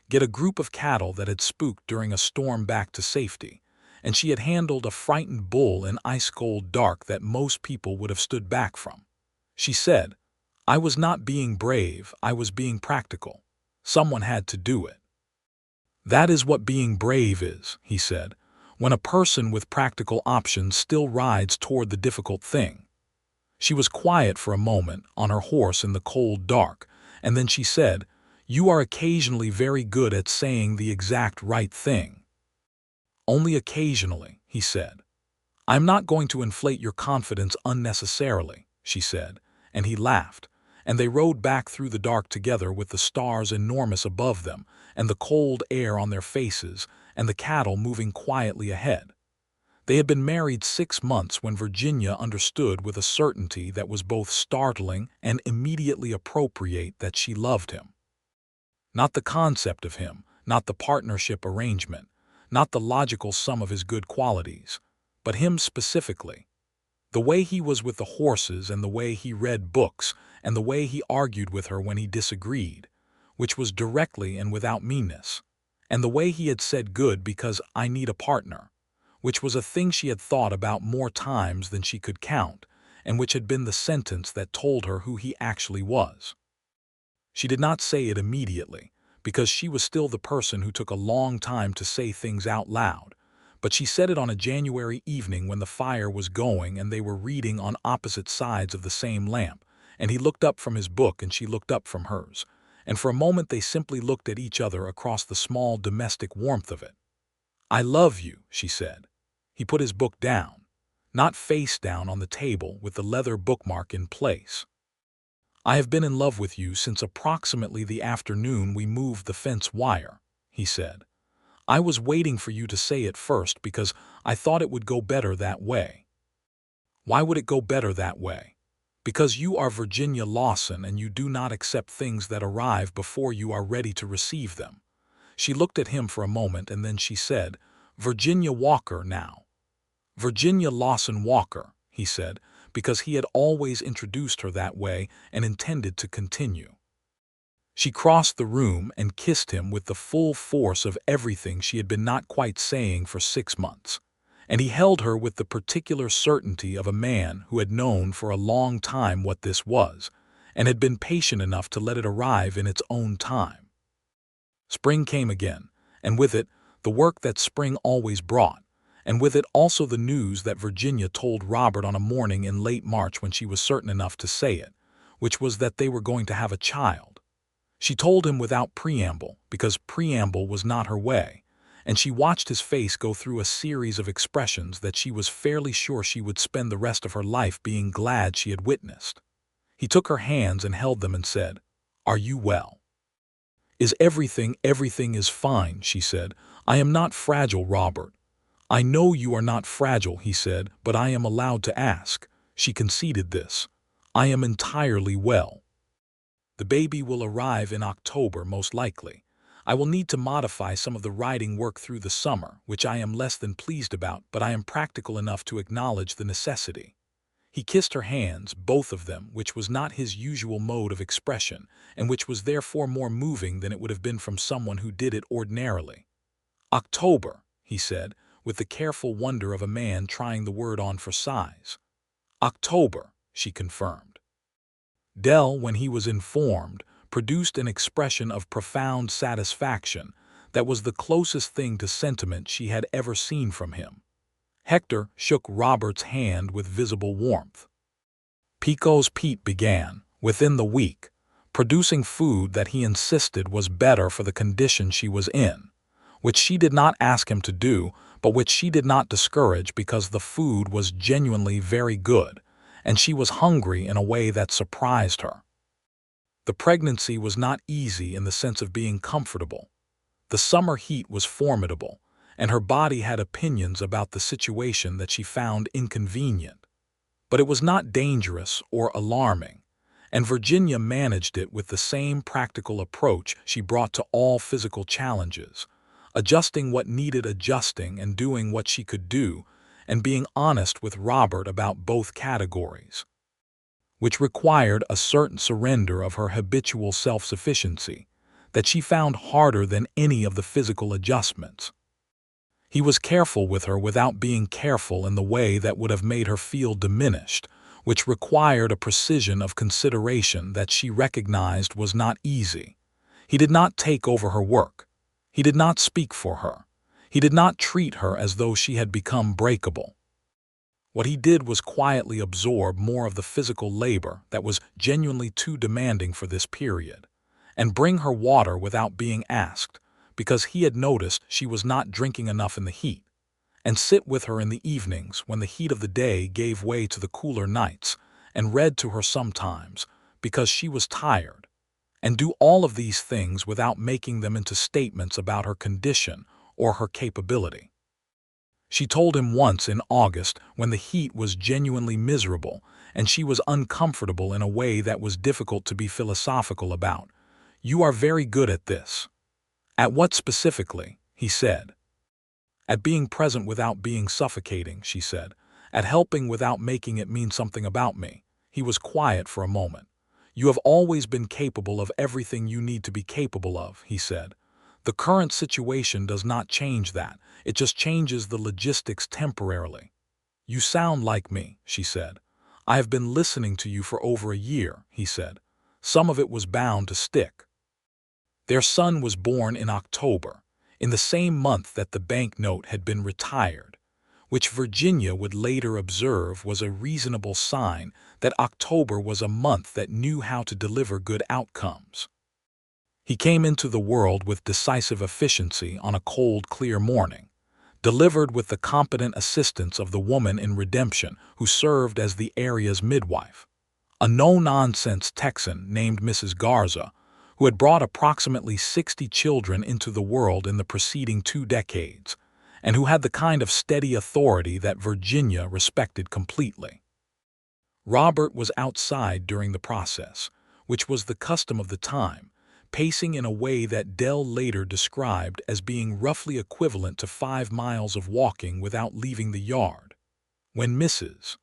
get a group of cattle that had spooked during a storm back to safety, and she had handled a frightened bull in ice-cold dark that most people would have stood back from. She said, "I was not being brave, I was being practical. Someone had to do it." "That is what being brave is," he said, "when a person with practical options still rides toward the difficult thing." She was quiet for a moment on her horse in the cold dark, and then she said, "You are occasionally very good at saying the exact right thing." "Only occasionally," he said. "I'm not going to inflate your confidence unnecessarily," she said, and he laughed, and they rode back through the dark together with the stars enormous above them, and the cold air on their faces, and the cattle moving quietly ahead. They had been married 6 months when Virginia understood with a certainty that was both startling and immediately appropriate that she loved him. Not the concept of him, not the partnership arrangement, not the logical sum of his good qualities, but him specifically. The way he was with the horses, and the way he read books, and the way he argued with her when he disagreed, which was directly and without meanness, and the way he had said good because I need a partner, which was a thing she had thought about more times than she could count, and which had been the sentence that told her who he actually was. She did not say it immediately, because she was still the person who took a long time to say things out loud, but she said it on a January evening when the fire was going and they were reading on opposite sides of the same lamp, and he looked up from his book and she looked up from hers, and for a moment they simply looked at each other across the small domestic warmth of it. "I love you," she said. He put his book down, not face down on the table with the leather bookmark in place. "I have been in love with you since approximately the afternoon we moved the fence wire," he said. "I was waiting for you to say it first because I thought it would go better that way." "Why would it go better that way?" "Because you are Virginia Lawson and you do not accept things that arrive before you are ready to receive them." She looked at him for a moment and then she said, "Virginia Walker now." "Virginia Lawson Walker," he said, because he had always introduced her that way and intended to continue. She crossed the room and kissed him with the full force of everything she had been not quite saying for 6 months, and he held her with the particular certainty of a man who had known for a long time what this was, and had been patient enough to let it arrive in its own time. Spring came again, and with it the work that spring always brought, and with it also the news that Virginia told Robert on a morning in late March when she was certain enough to say it, which was that they were going to have a child. She told him without preamble, because preamble was not her way, and she watched his face go through a series of expressions that she was fairly sure she would spend the rest of her life being glad she had witnessed. He took her hands and held them and said, "Are you well?" "Is everything is fine," she said. "I am not fragile, Robert." "I know you are not fragile," he said, "but I am allowed to ask." She conceded this. "I am entirely well. The baby will arrive in October, most likely. I will need to modify some of the writing work through the summer, which I am less than pleased about, but I am practical enough to acknowledge the necessity." He kissed her hands, both of them, which was not his usual mode of expression, and which was therefore more moving than it would have been from someone who did it ordinarily. "October," he said, with the careful wonder of a man trying the word on for size. "October," she confirmed. Dell, when he was informed, produced an expression of profound satisfaction that was the closest thing to sentiment she had ever seen from him. Hector shook Robert's hand with visible warmth. Pico's Pete began, within the week, producing food that he insisted was better for the condition she was in, which she did not ask him to do, but which she did not discourage because the food was genuinely very good, and she was hungry in a way that surprised her. The pregnancy was not easy in the sense of being comfortable. The summer heat was formidable, and her body had opinions about the situation that she found inconvenient. But it was not dangerous or alarming, and Virginia managed it with the same practical approach she brought to all physical challenges, adjusting what needed adjusting and doing what she could do, and being honest with Robert about both categories, which required a certain surrender of her habitual self-sufficiency that she found harder than any of the physical adjustments. He was careful with her without being careful in the way that would have made her feel diminished, which required a precision of consideration that she recognized was not easy. He did not take over her work. He did not speak for her. He did not treat her as though she had become breakable. What he did was quietly absorb more of the physical labor that was genuinely too demanding for this period, and bring her water without being asked, because he had noticed she was not drinking enough in the heat, and sit with her in the evenings when the heat of the day gave way to the cooler nights, and read to her sometimes, because she was tired, and do all of these things without making them into statements about her condition or her capability. She told him once in August, when the heat was genuinely miserable and she was uncomfortable in a way that was difficult to be philosophical about, "You are very good at this." "At what specifically?" he said. "At being present without being suffocating," she said. "At helping without making it mean something about me." He was quiet for a moment. "You have always been capable of everything you need to be capable of," he said. "The current situation does not change that. It just changes the logistics temporarily." "You sound like me," she said. "I have been listening to you for over a year," he said. "Some of it was bound to stick." Their son was born in October, in the same month that the banknote had been retired, which Virginia would later observe was a reasonable sign that October was a month that knew how to deliver good outcomes. He came into the world with decisive efficiency on a cold, clear morning, delivered with the competent assistance of the woman in redemption who served as the area's midwife, a no-nonsense Texan named Mrs. Garza, who had brought approximately 60 children into the world in the preceding 2 decades, and who had the kind of steady authority that Virginia respected completely. Robert was outside during the process, which was the custom of the time, pacing in a way that Dell later described as being roughly equivalent to 5 miles of walking without leaving the yard. When Mrs.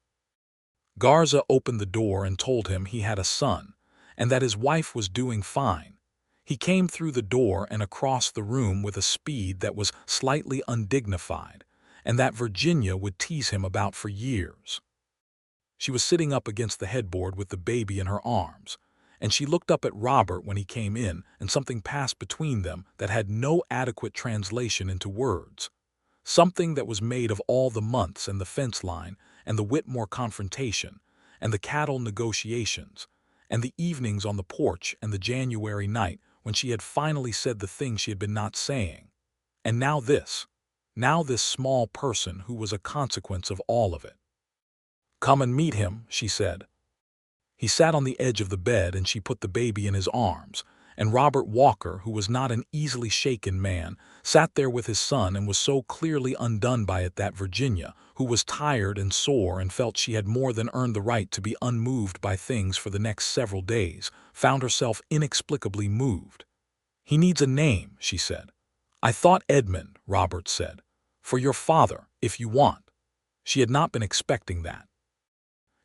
Garza opened the door and told him he had a son, and that his wife was doing fine, he came through the door and across the room with a speed that was slightly undignified, and that Virginia would tease him about for years. She was sitting up against the headboard with the baby in her arms, and she looked up at Robert when he came in, and something passed between them that had no adequate translation into words. Something that was made of all the months and the fence line and the Whitmore confrontation and the cattle negotiations and the evenings on the porch and the January night when she had finally said the thing she had been not saying. And now this small person who was a consequence of all of it. "Come and meet him," she said. He sat on the edge of the bed and she put the baby in his arms, and Robert Walker, who was not an easily shaken man, sat there with his son and was so clearly undone by it that Virginia, who was tired and sore and felt she had more than earned the right to be unmoved by things for the next several days, found herself inexplicably moved. "He needs a name," she said. "I thought Edmund," Robert said. "For your father, if you want." She had not been expecting that.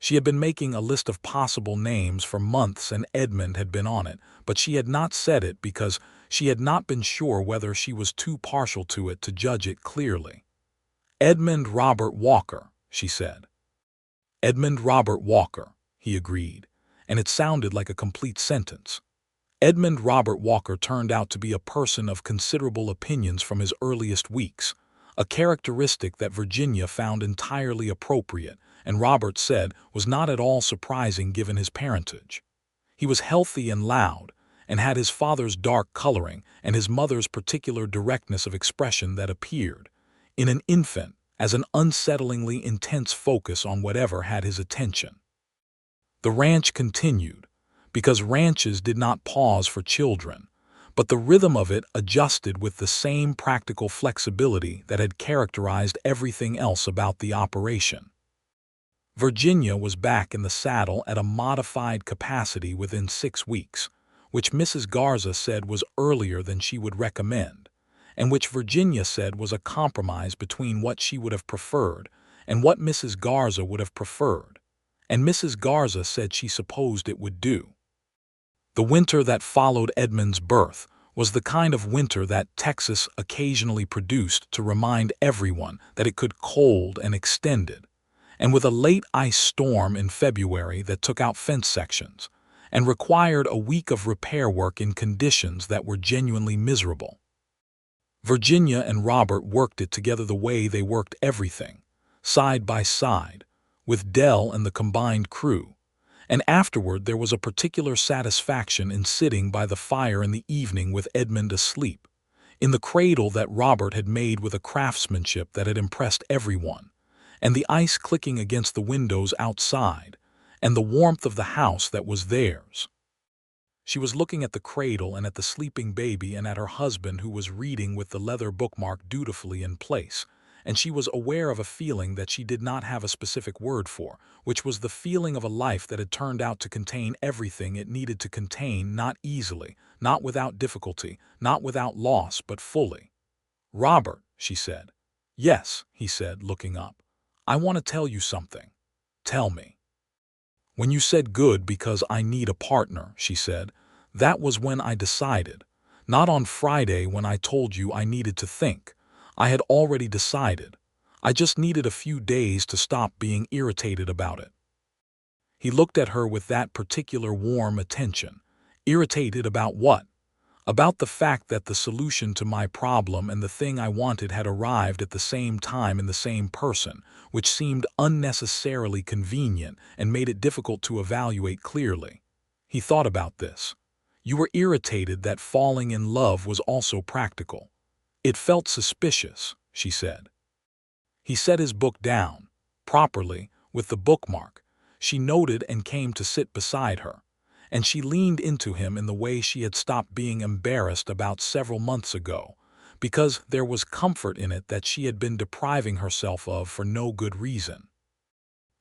She had been making a list of possible names for months and Edmund had been on it, but she had not said it because she had not been sure whether she was too partial to it to judge it clearly. "Edmund Robert Walker," she said. "Edmund Robert Walker," he agreed, and it sounded like a complete sentence. Edmund Robert Walker turned out to be a person of considerable opinions from his earliest weeks, a characteristic that Virginia found entirely appropriate, and Robert said was not at all surprising given his parentage. He was healthy and loud, and had his father's dark coloring and his mother's particular directness of expression that appeared, in an infant, as an unsettlingly intense focus on whatever had his attention. The ranch continued, because ranches did not pause for children, but the rhythm of it adjusted with the same practical flexibility that had characterized everything else about the operation. Virginia was back in the saddle at a modified capacity within 6 weeks, which Mrs. Garza said was earlier than she would recommend, and which Virginia said was a compromise between what she would have preferred and what Mrs. Garza would have preferred, and Mrs. Garza said she supposed it would do. The winter that followed Edmund's birth was the kind of winter that Texas occasionally produced to remind everyone that it could cold and extended, and with a late ice storm in February that took out fence sections and required a week of repair work in conditions that were genuinely miserable. Virginia and Robert worked it together the way they worked everything, side by side, with Dell and the combined crew, and afterward there was a particular satisfaction in sitting by the fire in the evening with Edmund asleep, in the cradle that Robert had made with a craftsmanship that had impressed everyone, and the ice clicking against the windows outside, and the warmth of the house that was theirs. She was looking at the cradle and at the sleeping baby and at her husband who was reading with the leather bookmark dutifully in place, and she was aware of a feeling that she did not have a specific word for, which was the feeling of a life that had turned out to contain everything it needed to contain, not easily, not without difficulty, not without loss, but fully. "Robert," she said. "Yes," he said, looking up. "I want to tell you something." "Tell me." "When you said good because I need a partner," she said, "that was when I decided. Not on Friday when I told you I needed to think. I had already decided. I just needed a few days to stop being irritated about it." He looked at her with that particular warm attention. Irritated about what? About the fact that the solution to my problem and the thing I wanted had arrived at the same time in the same person, which seemed unnecessarily convenient and made it difficult to evaluate clearly. He thought about this. You were irritated that falling in love was also practical. It felt suspicious, she said. He set his book down, properly, with the bookmark. She noted and came to sit beside her, and she leaned into him in the way she had stopped being embarrassed about several months ago, because there was comfort in it that she had been depriving herself of for no good reason.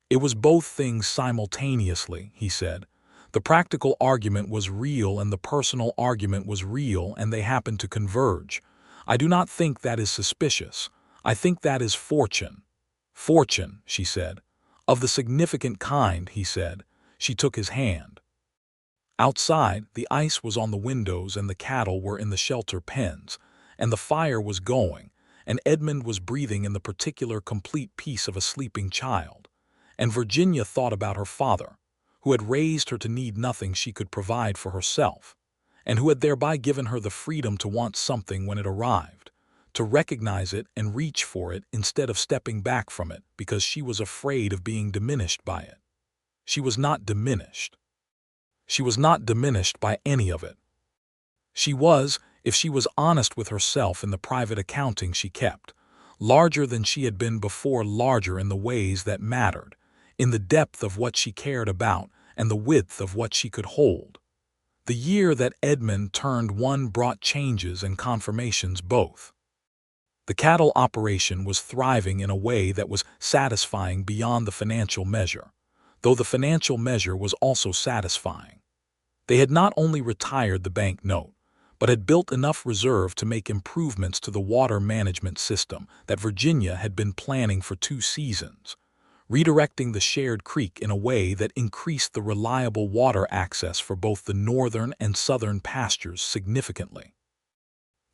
It was both things simultaneously, he said. The practical argument was real and the personal argument was real, and they happened to converge. I do not think that is suspicious. I think that is fortune. Fortune, she said. Of the significant kind, he said. She took his hand. Outside, the ice was on the windows and the cattle were in the shelter pens, and the fire was going, and Edmund was breathing in the particular complete peace of a sleeping child. And Virginia thought about her father, who had raised her to need nothing she could provide for herself, and who had thereby given her the freedom to want something when it arrived, to recognize it and reach for it instead of stepping back from it because she was afraid of being diminished by it. She was not diminished. She was not diminished by any of it. She was, if she was honest with herself in the private accounting she kept, larger than she had been before, larger in the ways that mattered, in the depth of what she cared about and the width of what she could hold. The year that Edmund turned one brought changes and confirmations both. The cattle operation was thriving in a way that was satisfying beyond the financial measure, though the financial measure was also satisfying. They had not only retired the bank note, but had built enough reserve to make improvements to the water management system that Virginia had been planning for 2 seasons, redirecting the shared creek in a way that increased the reliable water access for both the northern and southern pastures significantly.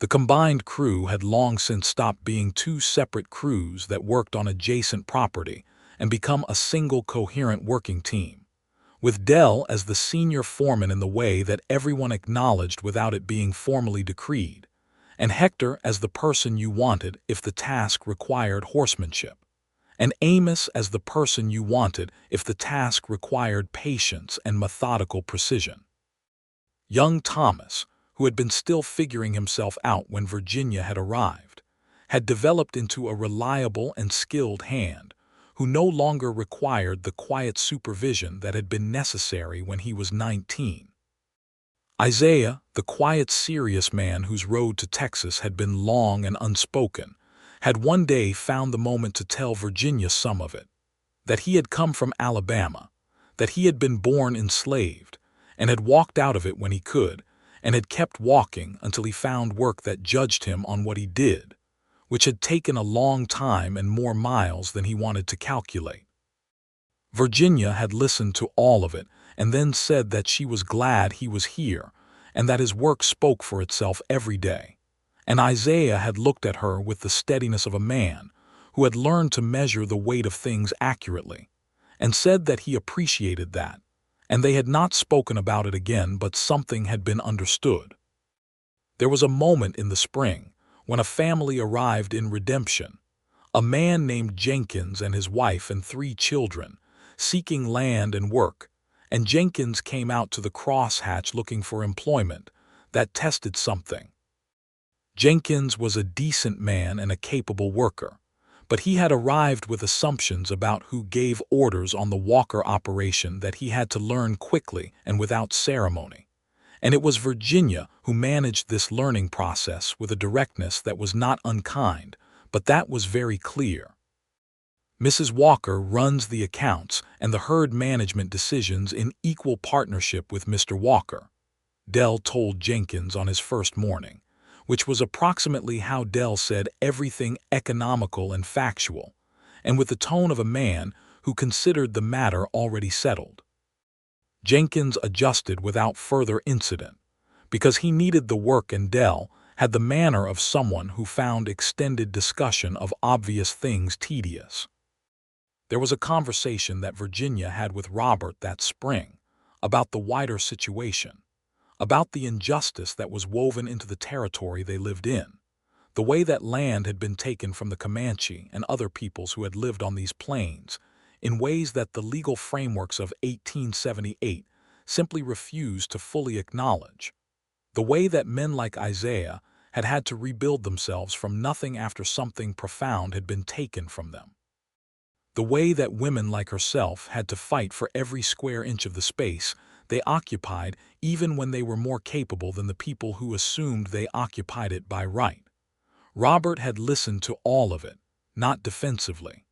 The combined crew had long since stopped being 2 separate crews that worked on adjacent property and become a single coherent working team, with Dell as the senior foreman in the way that everyone acknowledged without it being formally decreed, and Hector as the person you wanted if the task required horsemanship, and Amos as the person you wanted if the task required patience and methodical precision. Young Thomas, who had been still figuring himself out when Virginia had arrived, had developed into a reliable and skilled hand who no longer required the quiet supervision that had been necessary when he was 19. Isaiah, the quiet, serious man whose road to Texas had been long and unspoken, had one day found the moment to tell Virginia some of it, that he had come from Alabama, that he had been born enslaved, and had walked out of it when he could, and had kept walking until he found work that judged him on what he did, which had taken a long time and more miles than he wanted to calculate. Virginia had listened to all of it and then said that she was glad he was here and that his work spoke for itself every day. And Isaiah had looked at her with the steadiness of a man who had learned to measure the weight of things accurately, and said that he appreciated that, and they had not spoken about it again, but something had been understood. There was a moment in the spring when a family arrived in Redemption, a man named Jenkins and his wife and 3 children, seeking land and work, and Jenkins came out to the crosshatch looking for employment that tested something. Jenkins was a decent man and a capable worker, but he had arrived with assumptions about who gave orders on the Walker operation that he had to learn quickly and without ceremony. And it was Virginia who managed this learning process with a directness that was not unkind, but that was very clear. Mrs. Walker runs the accounts and the herd management decisions in equal partnership with Mr. Walker, Dell told Jenkins on his first morning, which was approximately how Dell said everything economical and factual, and with the tone of a man who considered the matter already settled. Jenkins adjusted without further incident, because he needed the work and Dell had the manner of someone who found extended discussion of obvious things tedious. There was a conversation that Virginia had with Robert that spring about the wider situation, about the injustice that was woven into the territory they lived in, the way that land had been taken from the Comanche and other peoples who had lived on these plains, in ways that the legal frameworks of 1878 simply refused to fully acknowledge, the way that men like Isaiah had had to rebuild themselves from nothing after something profound had been taken from them, the way that women like herself had to fight for every square inch of the space they occupied even when they were more capable than the people who assumed they occupied it by right. Robert had listened to all of it, not defensively.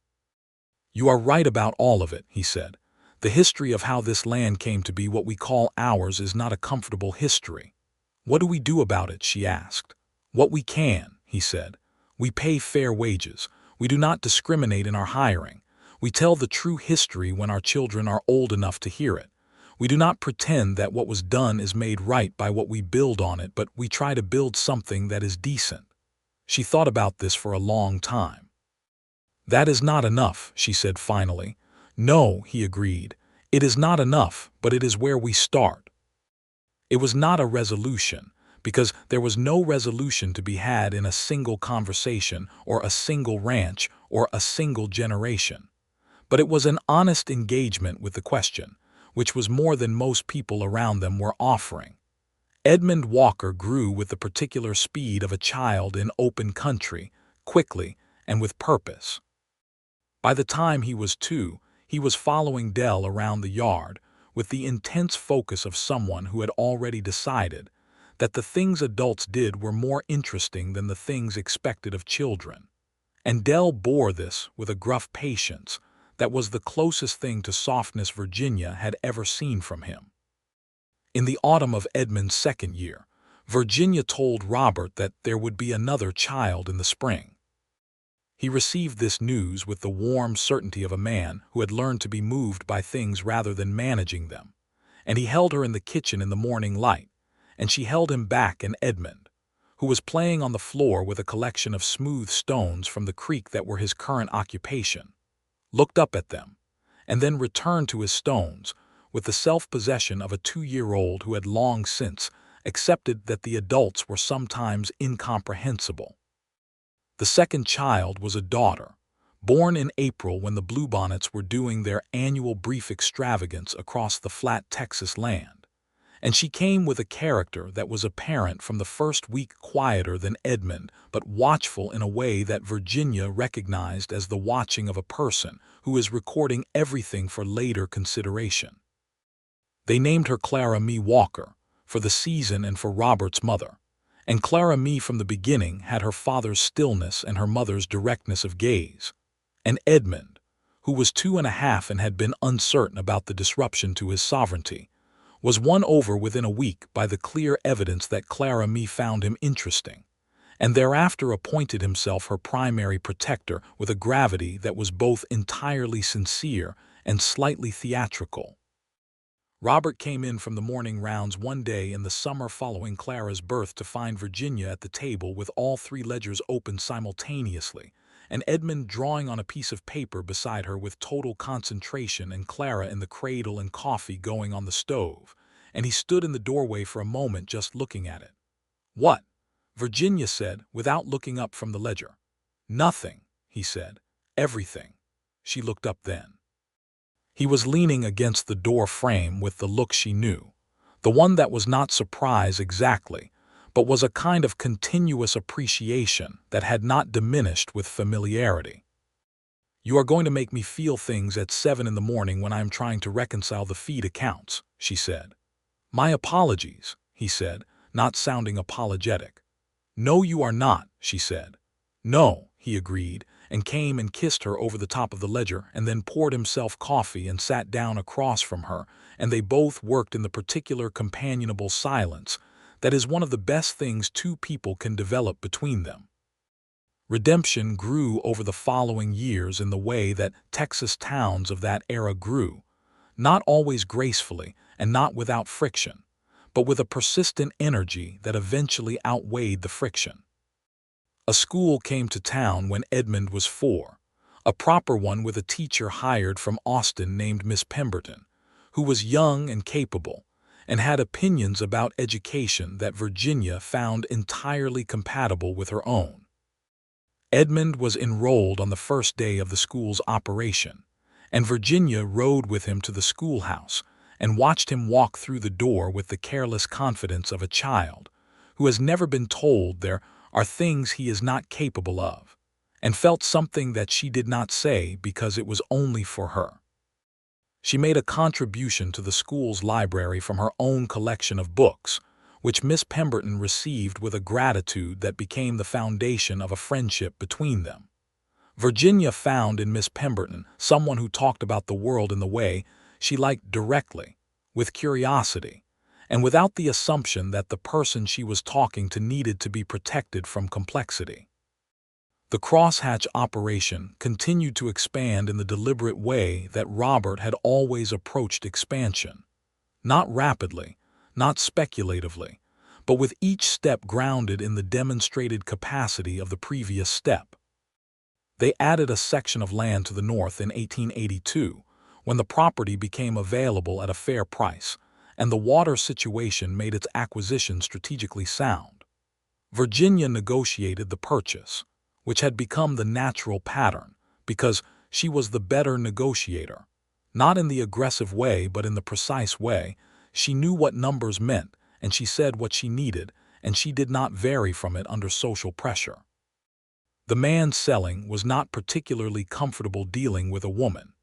"You are right about all of it," he said. "The history of how this land came to be what we call ours is not a comfortable history." "What do we do about it?" she asked. "What we can," he said. "We pay fair wages. We do not discriminate in our hiring. We tell the true history when our children are old enough to hear it. We do not pretend that what was done is made right by what we build on it, but we try to build something that is decent." She thought about this for a long time. "That is not enough," she said finally. "No," he agreed. "It is not enough, but it is where we start." It was not a resolution, because there was no resolution to be had in a single conversation or a single ranch or a single generation. But it was an honest engagement with the question, which was more than most people around them were offering. Edmund Walker grew with the particular speed of a child in open country, quickly and with purpose. By the time he was 2, he was following Dell around the yard with the intense focus of someone who had already decided that the things adults did were more interesting than the things expected of children. And Dell bore this with a gruff patience that was the closest thing to softness Virginia had ever seen from him. In the autumn of Edmund's second year, Virginia told Robert that there would be another child in the spring. He received this news with the warm certainty of a man who had learned to be moved by things rather than managing them, and he held her in the kitchen in the morning light, and she held him back, and Edmund, who was playing on the floor with a collection of smooth stones from the creek that were his current occupation, looked up at them, and then returned to his stones with the self-possession of a 2-year-old who had long since accepted that the adults were sometimes incomprehensible. The second child was a daughter, born in April when the Bluebonnets were doing their annual brief extravagance across the flat Texas land, and she came with a character that was apparent from the first week, quieter than Edmund, but watchful in a way that Virginia recognized as the watching of a person who is recording everything for later consideration. They named her Clara Mee Walker, for the season and for Robert's mother, and Clara Mee from the beginning had her father's stillness and her mother's directness of gaze. And Edmund, who was 2.5 and had been uncertain about the disruption to his sovereignty, was won over within a week by the clear evidence that Clara Mee found him interesting, and thereafter appointed himself her primary protector with a gravity that was both entirely sincere and slightly theatrical. Robert came in from the morning rounds one day in the summer following Clara's birth to find Virginia at the table with all 3 ledgers open simultaneously, and Edmund drawing on a piece of paper beside her with total concentration, and Clara in the cradle and coffee going on the stove, and he stood in the doorway for a moment just looking at it. "What?" Virginia said, without looking up from the ledger. "Nothing," he said. "Everything." She looked up then. He was leaning against the door frame with the look she knew, the one that was not surprise exactly, but was a kind of continuous appreciation that had not diminished with familiarity. "You are going to make me feel things at 7 in the morning when I am trying to reconcile the feed accounts," she said. "My apologies," he said, not sounding apologetic. "No, you are not," she said. "No," he agreed, and came and kissed her over the top of the ledger, and then poured himself coffee and sat down across from her, and they both worked in the particular companionable silence that is one of the best things two people can develop between them. Redemption grew over the following years in the way that Texas towns of that era grew, not always gracefully and not without friction, but with a persistent energy that eventually outweighed the friction. A school came to town when Edmund was 4, a proper one with a teacher hired from Austin named Miss Pemberton, who was young and capable, and had opinions about education that Virginia found entirely compatible with her own. Edmund was enrolled on the first day of the school's operation, and Virginia rode with him to the schoolhouse and watched him walk through the door with the careless confidence of a child who has never been told there are things he is not capable of, and felt something that she did not say because it was only for her. She made a contribution to the school's library from her own collection of books, which Miss Pemberton received with a gratitude that became the foundation of a friendship between them. Virginia found in Miss Pemberton someone who talked about the world in the way she liked directly, with curiosity, and without the assumption that the person she was talking to needed to be protected from complexity. The crosshatch operation continued to expand in the deliberate way that Robert had always approached expansion. Not rapidly, not speculatively, but with each step grounded in the demonstrated capacity of the previous step. They added a section of land to the north in 1882, when the property became available at a fair price, and the water situation made its acquisition strategically sound. Virginia negotiated the purchase, which had become the natural pattern, because she was the better negotiator. Not in the aggressive way, but in the precise way. She knew what numbers meant, and she said what she needed, and she did not vary from it under social pressure. The man selling was not particularly comfortable dealing with a woman,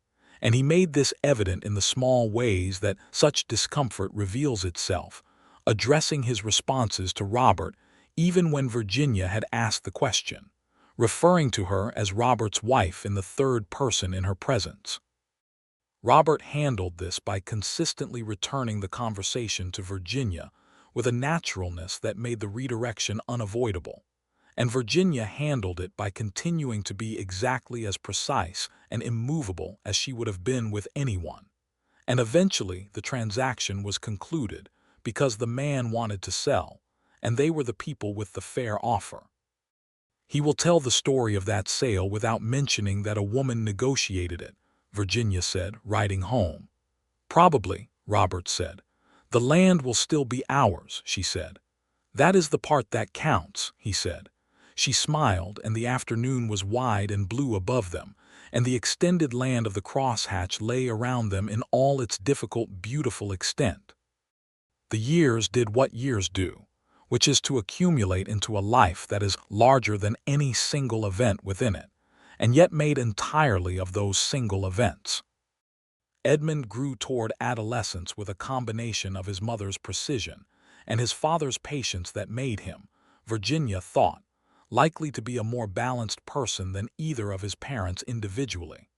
and he made this evident in the small ways that such discomfort reveals itself, addressing his responses to Robert even when Virginia had asked the question, referring to her as Robert's wife in the third person in her presence. Robert handled this by consistently returning the conversation to Virginia with a naturalness that made the redirection unavoidable, and Virginia handled it by continuing to be exactly as precise and immovable as she would have been with anyone. And eventually the transaction was concluded because the man wanted to sell, and they were the people with the fair offer. "He will tell the story of that sale without mentioning that a woman negotiated it," Virginia said, riding home. "Probably," Robert said. "The land will still be ours," she said. "That is the part that counts," he said. She smiled, and the afternoon was wide and blue above them, and the extended land of the crosshatch lay around them in all its difficult, beautiful extent. The years did what years do, which is to accumulate into a life that is larger than any single event within it, and yet made entirely of those single events. Edmund grew toward adolescence with a combination of his mother's precision and his father's patience that made him, Virginia thought, likely to be a more balanced person than either of his parents individually.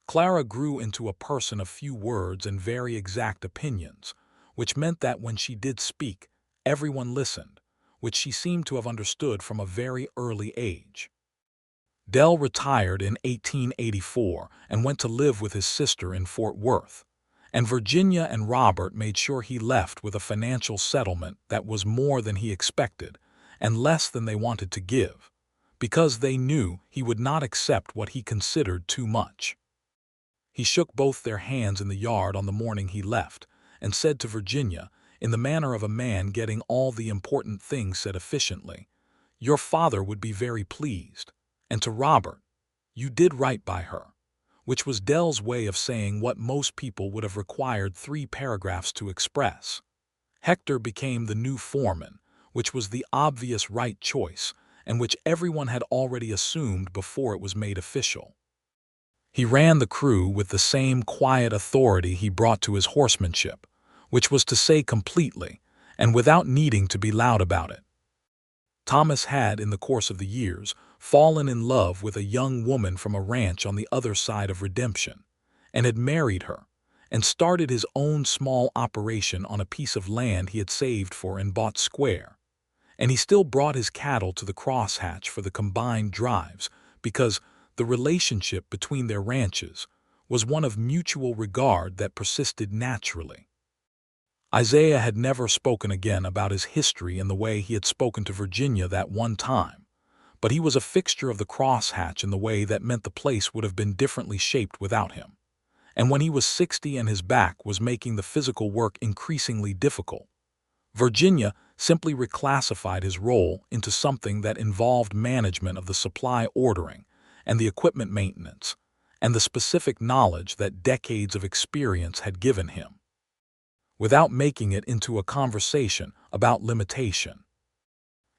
Clara grew into a person of few words and very exact opinions, which meant that when she did speak, everyone listened, which she seemed to have understood from a very early age. Dell retired in 1884 and went to live with his sister in Fort Worth, and Virginia and Robert made sure he left with a financial settlement that was more than he expected and less than they wanted to give, because they knew he would not accept what he considered too much. He shook both their hands in the yard on the morning he left and said to Virginia, in the manner of a man getting all the important things said efficiently, "Your father would be very pleased," and to Robert, "You did right by her," which was Dell's way of saying what most people would have required 3 paragraphs to express. Hector became the new foreman, which was the obvious right choice, and which everyone had already assumed before it was made official. He ran the crew with the same quiet authority he brought to his horsemanship, which was to say completely, and without needing to be loud about it. Thomas had, in the course of the years, fallen in love with a young woman from a ranch on the other side of Redemption, and had married her, and started his own small operation on a piece of land he had saved for and bought square. And he still brought his cattle to the crosshatch for the combined drives because the relationship between their ranches was one of mutual regard that persisted naturally. Isaiah had never spoken again about his history in the way he had spoken to Virginia that one time, but he was a fixture of the crosshatch in the way that meant the place would have been differently shaped without him. And when he was 60 and his back was making the physical work increasingly difficult, Virginia simply reclassified his role into something that involved management of the supply ordering and the equipment maintenance, and the specific knowledge that decades of experience had given him, without making it into a conversation about limitation.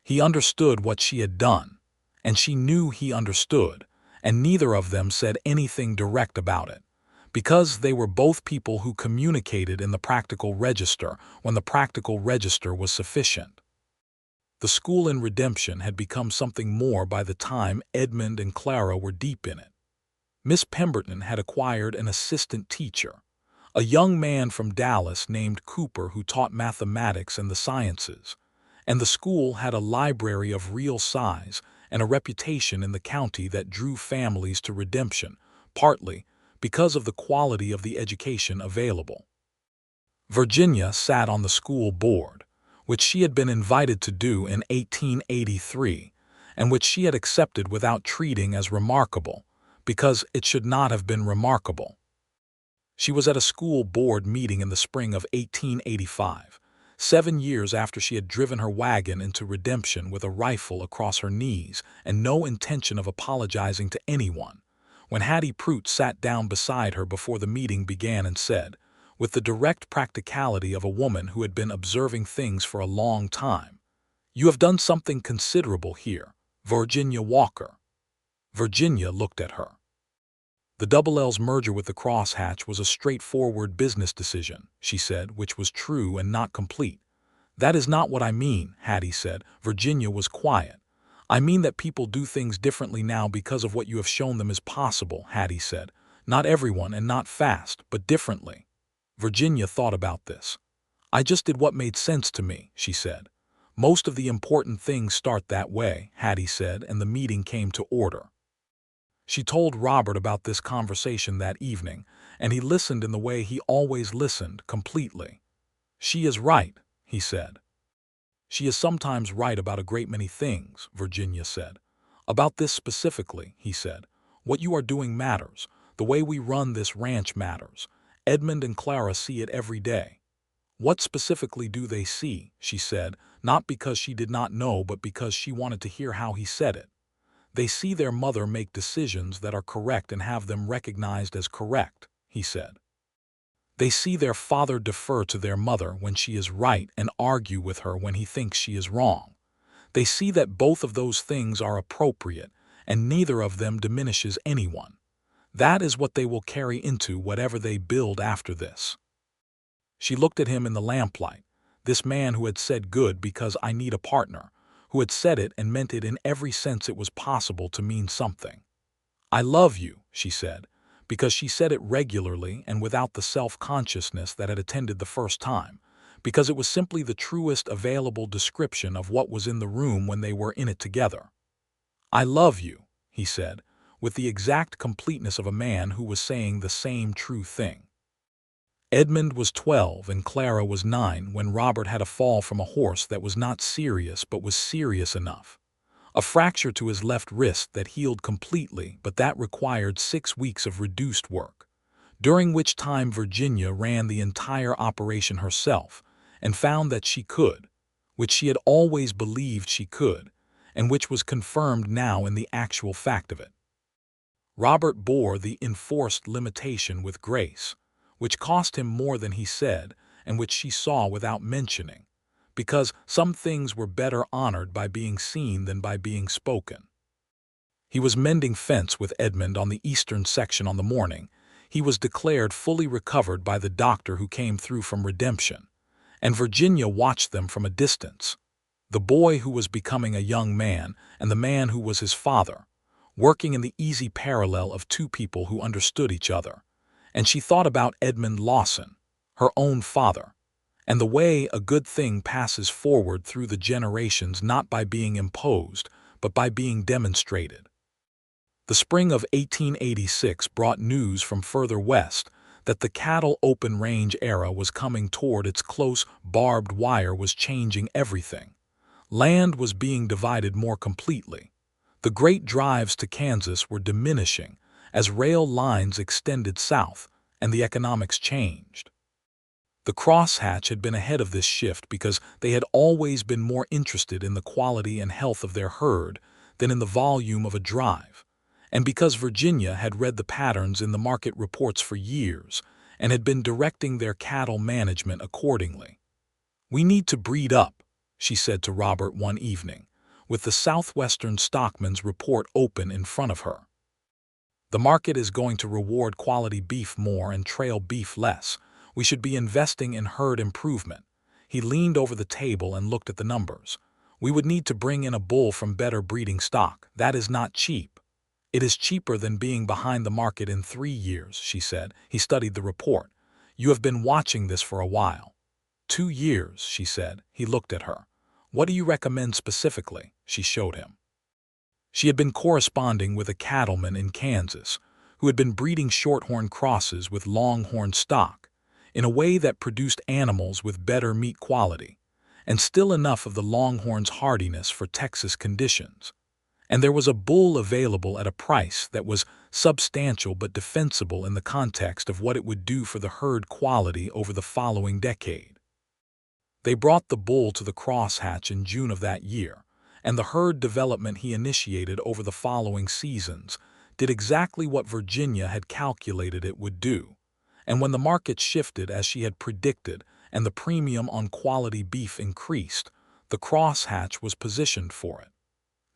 He understood what she had done, and she knew he understood, and neither of them said anything direct about it, because they were both people who communicated in the practical register when the practical register was sufficient. The school in Redemption had become something more by the time Edmund and Clara were deep in it. Miss Pemberton had acquired an assistant teacher, a young man from Dallas named Cooper who taught mathematics and the sciences, and the school had a library of real size and a reputation in the county that drew families to Redemption, partly because of the quality of the education available. Virginia sat on the school board, which she had been invited to do in 1883, and which she had accepted without treating as remarkable, because it should not have been remarkable. She was at a school board meeting in the spring of 1885, 7 years after she had driven her wagon into Redemption with a rifle across her knees and no intention of apologizing to anyone, when Hattie Prout sat down beside her before the meeting began and said, with the direct practicality of a woman who had been observing things for a long time, "You have done something considerable here, Virginia Walker." Virginia looked at her. "The Double L's merger with the crosshatch was a straightforward business decision," she said, which was true and not complete. "That is not what I mean," Hattie said. Virginia was quiet. "I mean that people do things differently now because of what you have shown them is possible," Hattie said. "Not everyone and not fast, but differently." Virginia thought about this. "I just did what made sense to me," she said. "Most of the important things start that way," Hattie said, and the meeting came to order. She told Robert about this conversation that evening, and he listened in the way he always listened, completely. "She is right," he said. "She is sometimes right about a great many things," Virginia said. "About this specifically," he said. "What you are doing matters. The way we run this ranch matters. Edmund and Clara see it every day." "What specifically do they see?" she said, not because she did not know but because she wanted to hear how he said it. "They see their mother make decisions that are correct and have them recognized as correct," he said. "They see their father defer to their mother when she is right and argue with her when he thinks she is wrong. They see that both of those things are appropriate and neither of them diminishes anyone. That is what they will carry into whatever they build after this." She looked at him in the lamplight, this man who had said good because I need a partner, who had said it and meant it in every sense it was possible to mean something. "I love you," she said, because she said it regularly and without the self-consciousness that had attended the first time, because it was simply the truest available description of what was in the room when they were in it together. "I love you," he said, with the exact completeness of a man who was saying the same true thing. Edmund was 12 and Clara was 9 when Robert had a fall from a horse that was not serious but was serious enough. A fracture to his left wrist that healed completely, but that required 6 weeks of reduced work, during which time Virginia ran the entire operation herself and found that she could, which she had always believed she could, and which was confirmed now in the actual fact of it. Robert bore the enforced limitation with grace, which cost him more than he said and which she saw without mentioning, because some things were better honored by being seen than by being spoken. He was mending fence with Edmund on the eastern section on the morning. He was declared fully recovered by the doctor who came through from Redemption, and Virginia watched them from a distance. The boy who was becoming a young man and the man who was his father, working in the easy parallel of two people who understood each other. And she thought about Edmund Lawson, her own father, and the way a good thing passes forward through the generations not by being imposed, but by being demonstrated. The spring of 1886 brought news from further west that the cattle open range era was coming toward its close. Barbed wire was changing everything. Land was being divided more completely. The great drives to Kansas were diminishing as rail lines extended south and the economics changed. The crosshatch had been ahead of this shift because they had always been more interested in the quality and health of their herd than in the volume of a drive, and because Virginia had read the patterns in the market reports for years and had been directing their cattle management accordingly. "We need to breed up," she said to Robert one evening, with the Southwestern Stockman's report open in front of her. "The market is going to reward quality beef more and trail beef less. We should be investing in herd improvement." He leaned over the table and looked at the numbers. "We would need to bring in a bull from better breeding stock. That is not cheap." "It is cheaper than being behind the market in 3 years," she said. He studied the report. "You have been watching this for a while." 2 years, she said. He looked at her. "What do you recommend specifically?" She showed him. She had been corresponding with a cattleman in Kansas who had been breeding shorthorn crosses with longhorn stock in a way that produced animals with better meat quality and still enough of the longhorn's hardiness for Texas conditions. And there was a bull available at a price that was substantial but defensible in the context of what it would do for the herd quality over the following decade. They brought the bull to the crosshatch in June of that year, and the herd development he initiated over the following seasons did exactly what Virginia had calculated it would do. And when the market shifted as she had predicted and the premium on quality beef increased, the crosshatch was positioned for it.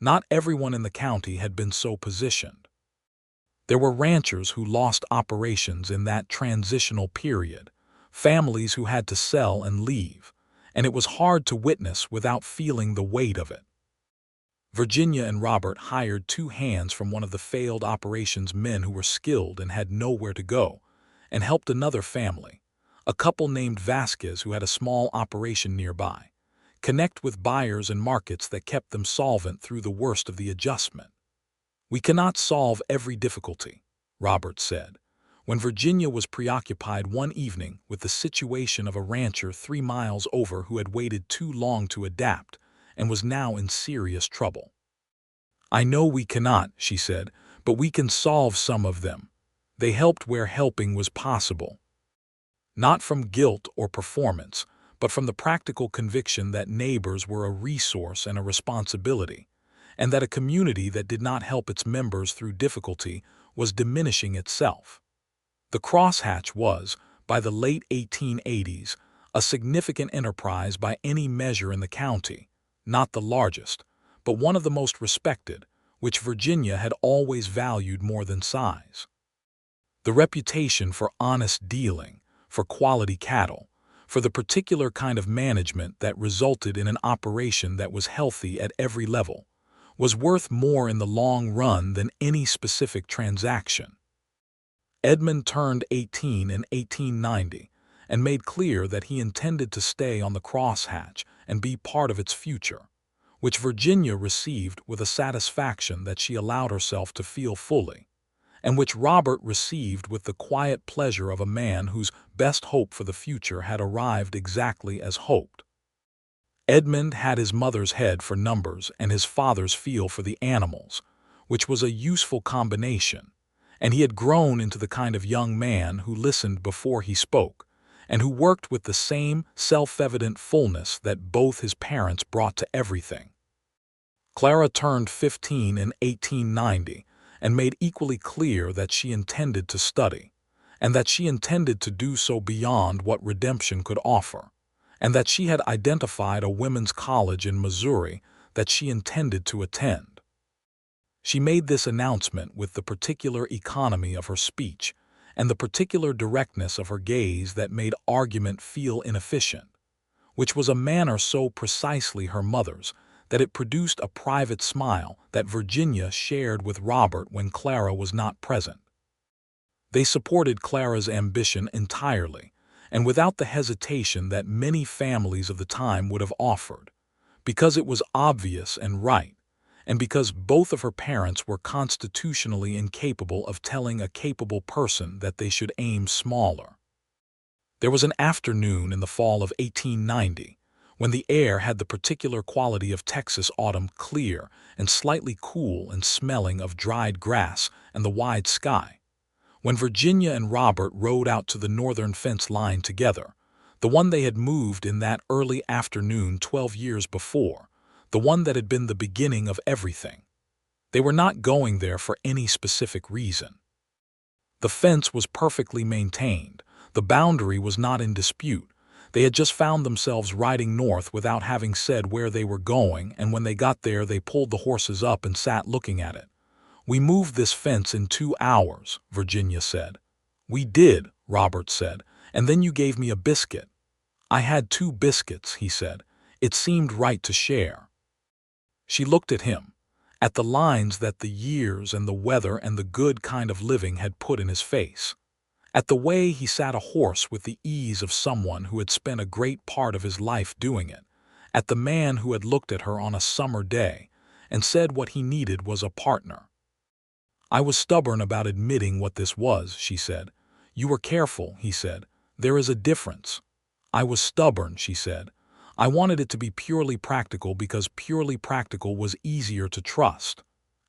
Not everyone in the county had been so positioned. There were ranchers who lost operations in that transitional period, families who had to sell and leave, and it was hard to witness without feeling the weight of it. Virginia and Robert hired 2 hands from one of the failed operations men who were skilled and had nowhere to go, and helped another family, a couple named Vasquez who had a small operation nearby, connect with buyers and markets that kept them solvent through the worst of the adjustment. "We cannot solve every difficulty," Robert said, when Virginia was preoccupied one evening with the situation of a rancher 3 miles over who had waited too long to adapt and was now in serious trouble. "I know we cannot," she said, "but we can solve some of them." They helped where helping was possible. Not from guilt or performance, but from the practical conviction that neighbors were a resource and a responsibility, and that a community that did not help its members through difficulty was diminishing itself. The crosshatch was, by the late 1880s, a significant enterprise by any measure in the county, not the largest, but one of the most respected, which Virginia had always valued more than size. The reputation for honest dealing, for quality cattle, for the particular kind of management that resulted in an operation that was healthy at every level, was worth more in the long run than any specific transaction. Edmund turned 18 in 1890 and made clear that he intended to stay on the crosshatch and be part of its future, which Virginia received with a satisfaction that she allowed herself to feel fully, and which Robert received with the quiet pleasure of a man whose best hope for the future had arrived exactly as hoped. Edmund had his mother's head for numbers and his father's feel for the animals, which was a useful combination, and he had grown into the kind of young man who listened before he spoke, and who worked with the same self-evident fullness that both his parents brought to everything. Clara turned 15 in 1890 and made equally clear that she intended to study, and that she intended to do so beyond what Redemption could offer, and that she had identified a women's college in Missouri that she intended to attend. She made this announcement with the particular economy of her speech and the particular directness of her gaze that made argument feel inefficient, which was a manner so precisely her mother's that it produced a private smile that Virginia shared with Robert when Clara was not present. They supported Clara's ambition entirely, and without the hesitation that many families of the time would have offered, because it was obvious and right, and because both of her parents were constitutionally incapable of telling a capable person that they should aim smaller. There was an afternoon in the fall of 1890 when the air had the particular quality of Texas autumn, clear and slightly cool and smelling of dried grass and the wide sky, when Virginia and Robert rode out to the northern fence line together, the one they had moved in that early afternoon 12 years before, the one that had been the beginning of everything. They were not going there for any specific reason. The fence was perfectly maintained. The boundary was not in dispute. They had just found themselves riding north without having said where they were going, and when they got there they pulled the horses up and sat looking at it. "We moved this fence in 2 hours," Virginia said. "We did," Robert said, "and then you gave me a biscuit." "I had 2 biscuits," he said. "It seemed right to share." She looked at him, at the lines that the years and the weather and the good kind of living had put in his face, at the way he sat a horse with the ease of someone who had spent a great part of his life doing it, at the man who had looked at her on a summer day and said what he needed was a partner. "I was stubborn about admitting what this was," she said. "You were careful," he said. "There is a difference." "I was stubborn," she said. "I wanted it to be purely practical because purely practical was easier to trust."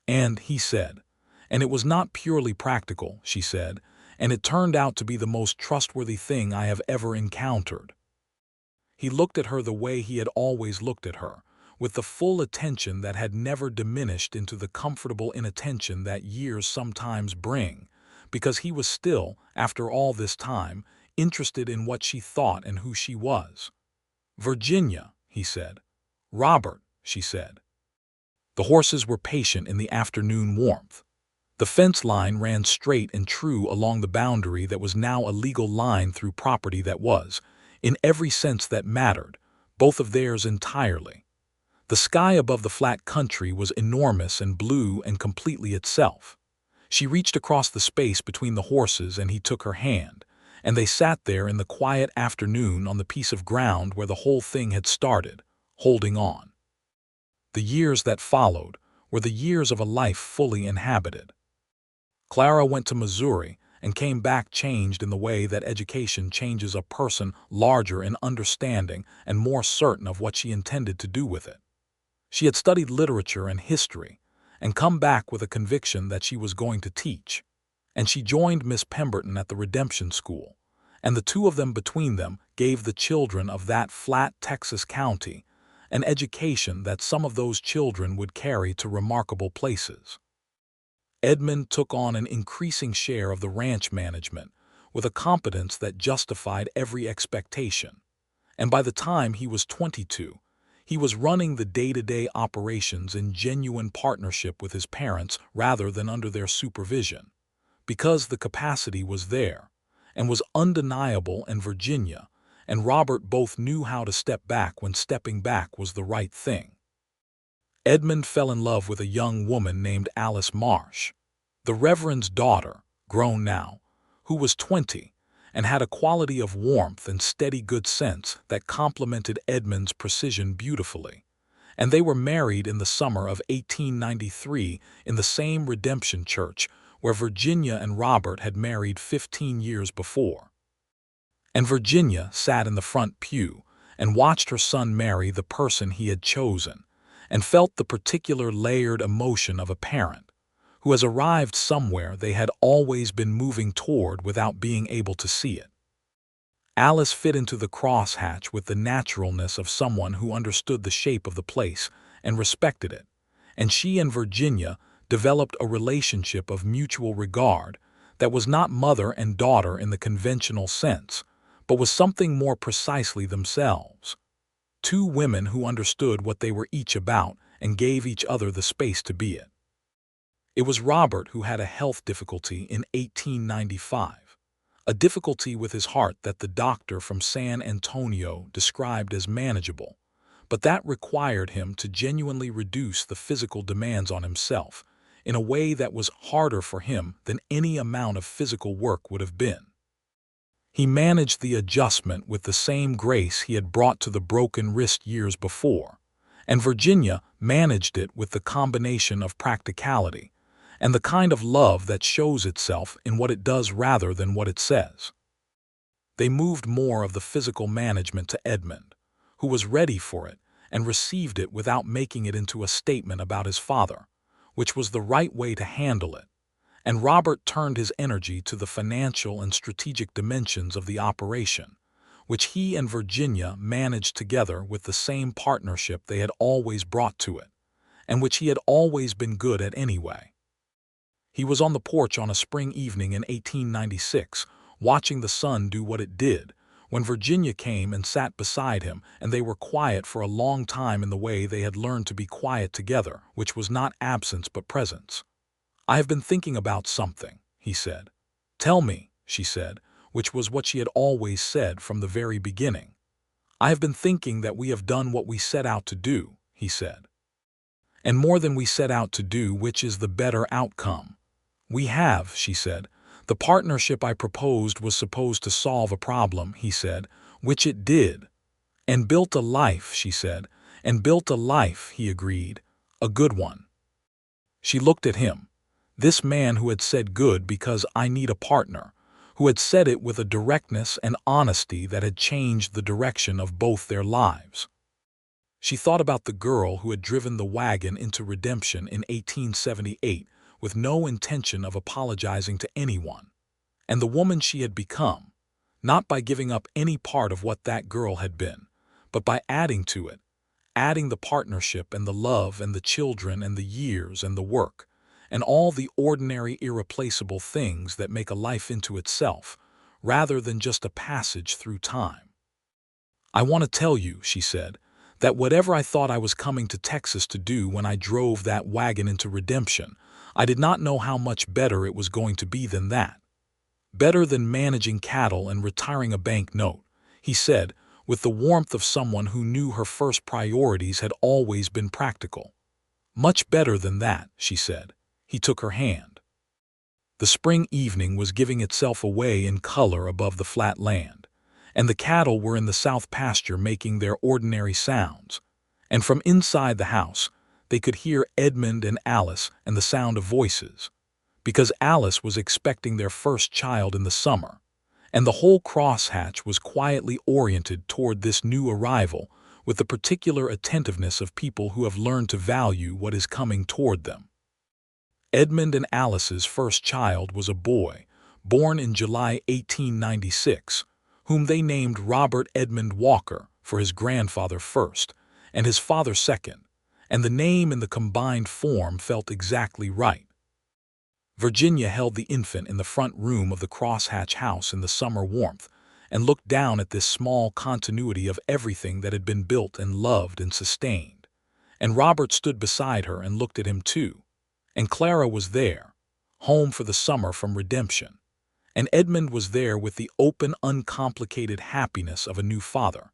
"And," he said, "and it was not purely practical," she said, "and it turned out to be the most trustworthy thing I have ever encountered." He looked at her the way he had always looked at her, with the full attention that had never diminished into the comfortable inattention that years sometimes bring, because he was still, after all this time, interested in what she thought and who she was. "Virginia," he said. "Robert," she said. The horses were patient in the afternoon warmth. The fence line ran straight and true along the boundary that was now a legal line through property that was, in every sense that mattered, both of theirs entirely. The sky above the flat country was enormous and blue and completely itself. She reached across the space between the horses and he took her hand, and they sat there in the quiet afternoon on the piece of ground where the whole thing had started, holding on. The years that followed were the years of a life fully inhabited. Clara went to Missouri and came back changed in the way that education changes a person, larger in understanding and more certain of what she intended to do with it. She had studied literature and history and come back with a conviction that she was going to teach, and she joined Miss Pemberton at the Redemption School, and the two of them between them gave the children of that flat Texas county an education that some of those children would carry to remarkable places. Edmund took on an increasing share of the ranch management with a competence that justified every expectation, and by the time he was 22, he was running the day-to-day operations in genuine partnership with his parents rather than under their supervision, because the capacity was there and was undeniable, and Virginia and Robert both knew how to step back when stepping back was the right thing. Edmund fell in love with a young woman named Alice Marsh, the Reverend's daughter, grown now, who was 20, and had a quality of warmth and steady good sense that complemented Edmund's precision beautifully, and they were married in the summer of 1893 in the same Redemption Church where Virginia and Robert had married 15 years before. And Virginia sat in the front pew and watched her son marry the person he had chosen, and felt the particular layered emotion of a parent who has arrived somewhere they had always been moving toward without being able to see it. Alice fit into the crosshatch with the naturalness of someone who understood the shape of the place and respected it, and she and Virginia developed a relationship of mutual regard that was not mother and daughter in the conventional sense, but was something more precisely themselves. Two women who understood what they were each about and gave each other the space to be it. It was Robert who had a health difficulty in 1895, a difficulty with his heart that the doctor from San Antonio described as manageable, but that required him to genuinely reduce the physical demands on himself in a way that was harder for him than any amount of physical work would have been. He managed the adjustment with the same grace he had brought to the broken wrist years before, and Virginia managed it with the combination of practicality and the kind of love that shows itself in what it does rather than what it says. They moved more of the physical management to Edmund, who was ready for it and received it without making it into a statement about his father, which was the right way to handle it, and Robert turned his energy to the financial and strategic dimensions of the operation, which he and Virginia managed together with the same partnership they had always brought to it, and which he had always been good at anyway. He was on the porch on a spring evening in 1896, watching the sun do what it did, when Virginia came and sat beside him, and they were quiet for a long time in the way they had learned to be quiet together, which was not absence but presence. "I have been thinking about something," he said. "Tell me," she said, which was what she had always said from the very beginning. "I have been thinking that we have done what we set out to do," he said. "And more than we set out to do, which is the better outcome." "We have," she said. "The partnership I proposed was supposed to solve a problem," he said, "which it did." "And built a life," she said. "And built a life," he agreed. "A good one." She looked at him, this man who had said good because I need a partner, who had said it with a directness and honesty that had changed the direction of both their lives. She thought about the girl who had driven the wagon into Redemption in 1878 with no intention of apologizing to anyone, and the woman she had become, not by giving up any part of what that girl had been, but by adding to it, adding the partnership and the love and the children and the years and the work, and all the ordinary irreplaceable things that make a life into itself, rather than just a passage through time. "I want to tell you," she said, "that whatever I thought I was coming to Texas to do when I drove that wagon into Redemption, I did not know how much better it was going to be than that. Better than managing cattle and retiring a bank note," he said, with the warmth of someone who knew her first priorities had always been practical. "Much better than that," she said. He took her hand. The spring evening was giving itself away in color above the flat land, and the cattle were in the south pasture making their ordinary sounds, and from inside the house they could hear Edmund and Alice and the sound of voices, because Alice was expecting their first child in the summer, and the whole crosshatch was quietly oriented toward this new arrival with the particular attentiveness of people who have learned to value what is coming toward them. Edmund and Alice's first child was a boy, born in July 1896, whom they named Robert Edmund Walker for his grandfather first, and his father second, and the name in the combined form felt exactly right. Virginia held the infant in the front room of the crosshatch house in the summer warmth and looked down at this small continuity of everything that had been built and loved and sustained. And Robert stood beside her and looked at him too. And Clara was there, home for the summer from Redemption. And Edmund was there with the open, uncomplicated happiness of a new father.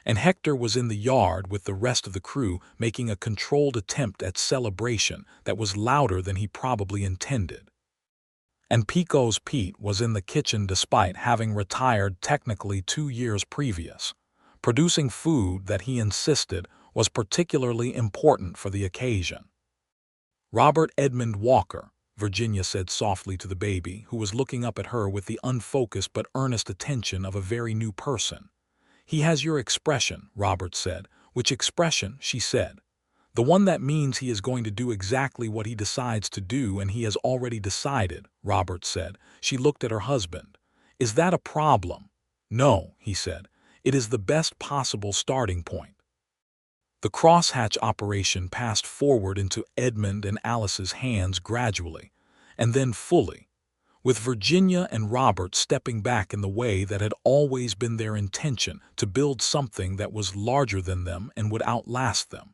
And Hector was in the yard with the rest of the crew making a controlled attempt at celebration that was louder than he probably intended. And Pico's Pete was in the kitchen despite having retired technically 2 years previous, producing food that he insisted was particularly important for the occasion. "Robert Edmund Walker," Virginia said softly to the baby, who was looking up at her with the unfocused but earnest attention of a very new person. "He has your expression," Robert said. "Which expression?" she said. "The one that means he is going to do exactly what he decides to do, and he has already decided," Robert said. She looked at her husband. "Is that a problem?" "No," he said. "It is the best possible starting point." The crosshatch operation passed forward into Edmund and Alice's hands gradually, and then fully, with Virginia and Robert stepping back in the way that had always been their intention to build something that was larger than them and would outlast them,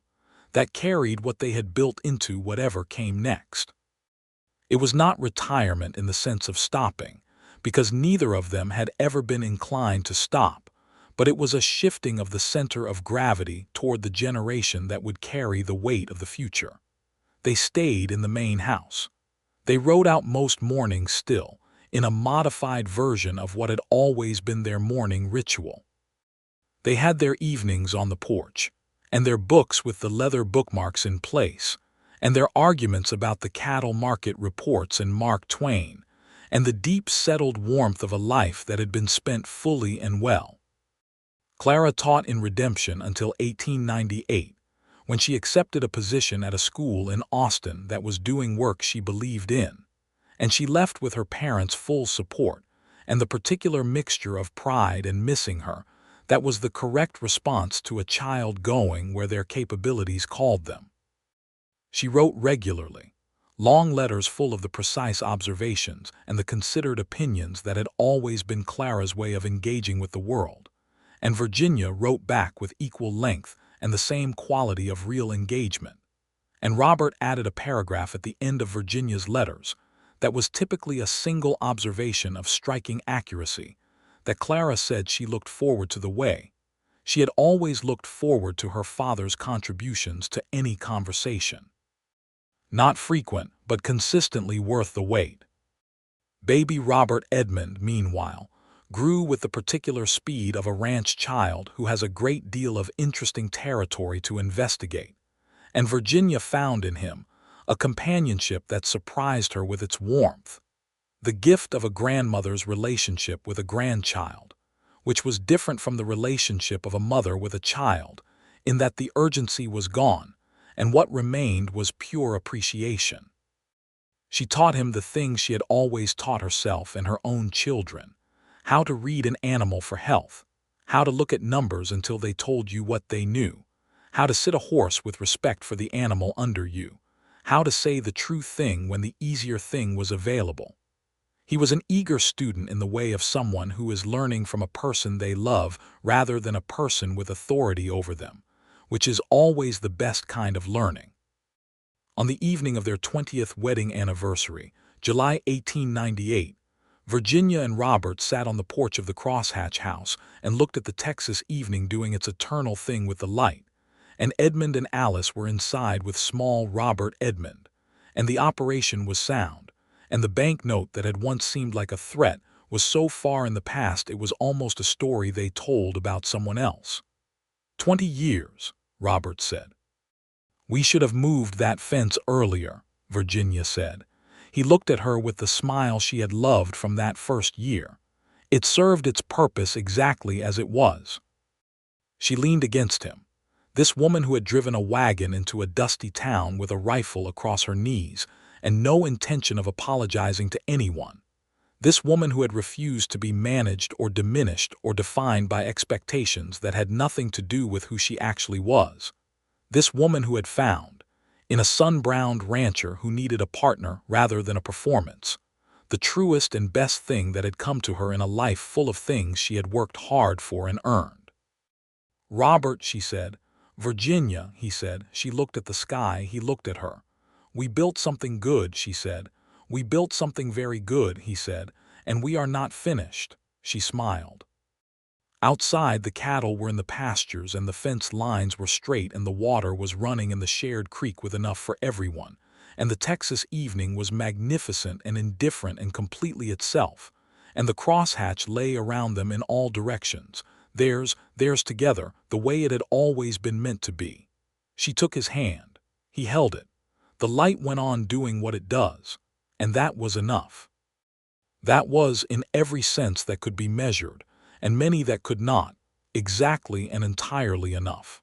that carried what they had built into whatever came next. It was not retirement in the sense of stopping, because neither of them had ever been inclined to stop, but it was a shifting of the center of gravity toward the generation that would carry the weight of the future. They stayed in the main house. They rode out most mornings still, in a modified version of what had always been their morning ritual. They had their evenings on the porch, and their books with the leather bookmarks in place, and their arguments about the cattle market reports and Mark Twain, and the deep settled warmth of a life that had been spent fully and well. Clara taught in Redemption until 1898, when she accepted a position at a school in Austin that was doing work she believed in, and she left with her parents' full support and the particular mixture of pride and missing her that was the correct response to a child going where their capabilities called them. She wrote regularly, long letters full of the precise observations and the considered opinions that had always been Clara's way of engaging with the world, and Virginia wrote back with equal length and the same quality of real engagement. And Robert added a paragraph at the end of Virginia's letters that was typically a single observation of striking accuracy, that Clara said she looked forward to the way. She had always looked forward to her father's contributions to any conversation. Not frequent, but consistently worth the wait. Baby Robert Edmund, meanwhile, grew with the particular speed of a ranch child who has a great deal of interesting territory to investigate, and Virginia found in him a companionship that surprised her with its warmth, the gift of a grandmother's relationship with a grandchild, which was different from the relationship of a mother with a child, in that the urgency was gone, and what remained was pure appreciation. She taught him the things she had always taught herself and her own children: how to read an animal for health, how to look at numbers until they told you what they knew, how to sit a horse with respect for the animal under you, how to say the true thing when the easier thing was available. He was an eager student in the way of someone who is learning from a person they love rather than a person with authority over them, which is always the best kind of learning. On the evening of their 20th wedding anniversary, July 1898, Virginia and Robert sat on the porch of the Crosshatch house and looked at the Texas evening doing its eternal thing with the light, and Edmund and Alice were inside with small Robert Edmund, and the operation was sound, and the banknote that had once seemed like a threat was so far in the past it was almost a story they told about someone else. 20 years, Robert said. We should have moved that fence earlier, Virginia said. He looked at her with the smile she had loved from that first year. It served its purpose exactly as it was. She leaned against him, this woman who had driven a wagon into a dusty town with a rifle across her knees and no intention of apologizing to anyone. This woman who had refused to be managed or diminished or defined by expectations that had nothing to do with who she actually was. This woman who had found, in a sun-browned rancher who needed a partner rather than a performance, the truest and best thing that had come to her in a life full of things she had worked hard for and earned. Robert, she said. Virginia, he said. She looked at the sky, he looked at her. We built something good, she said. We built something very good, he said, and we are not finished, she smiled. Outside, the cattle were in the pastures and the fence lines were straight and the water was running in the shared creek with enough for everyone, and the Texas evening was magnificent and indifferent and completely itself, and the crosshatch lay around them in all directions, theirs together, the way it had always been meant to be. She took his hand. He held it. The light went on doing what it does, and that was enough. That was, in every sense that could be measured, and many that could not, exactly and entirely enough.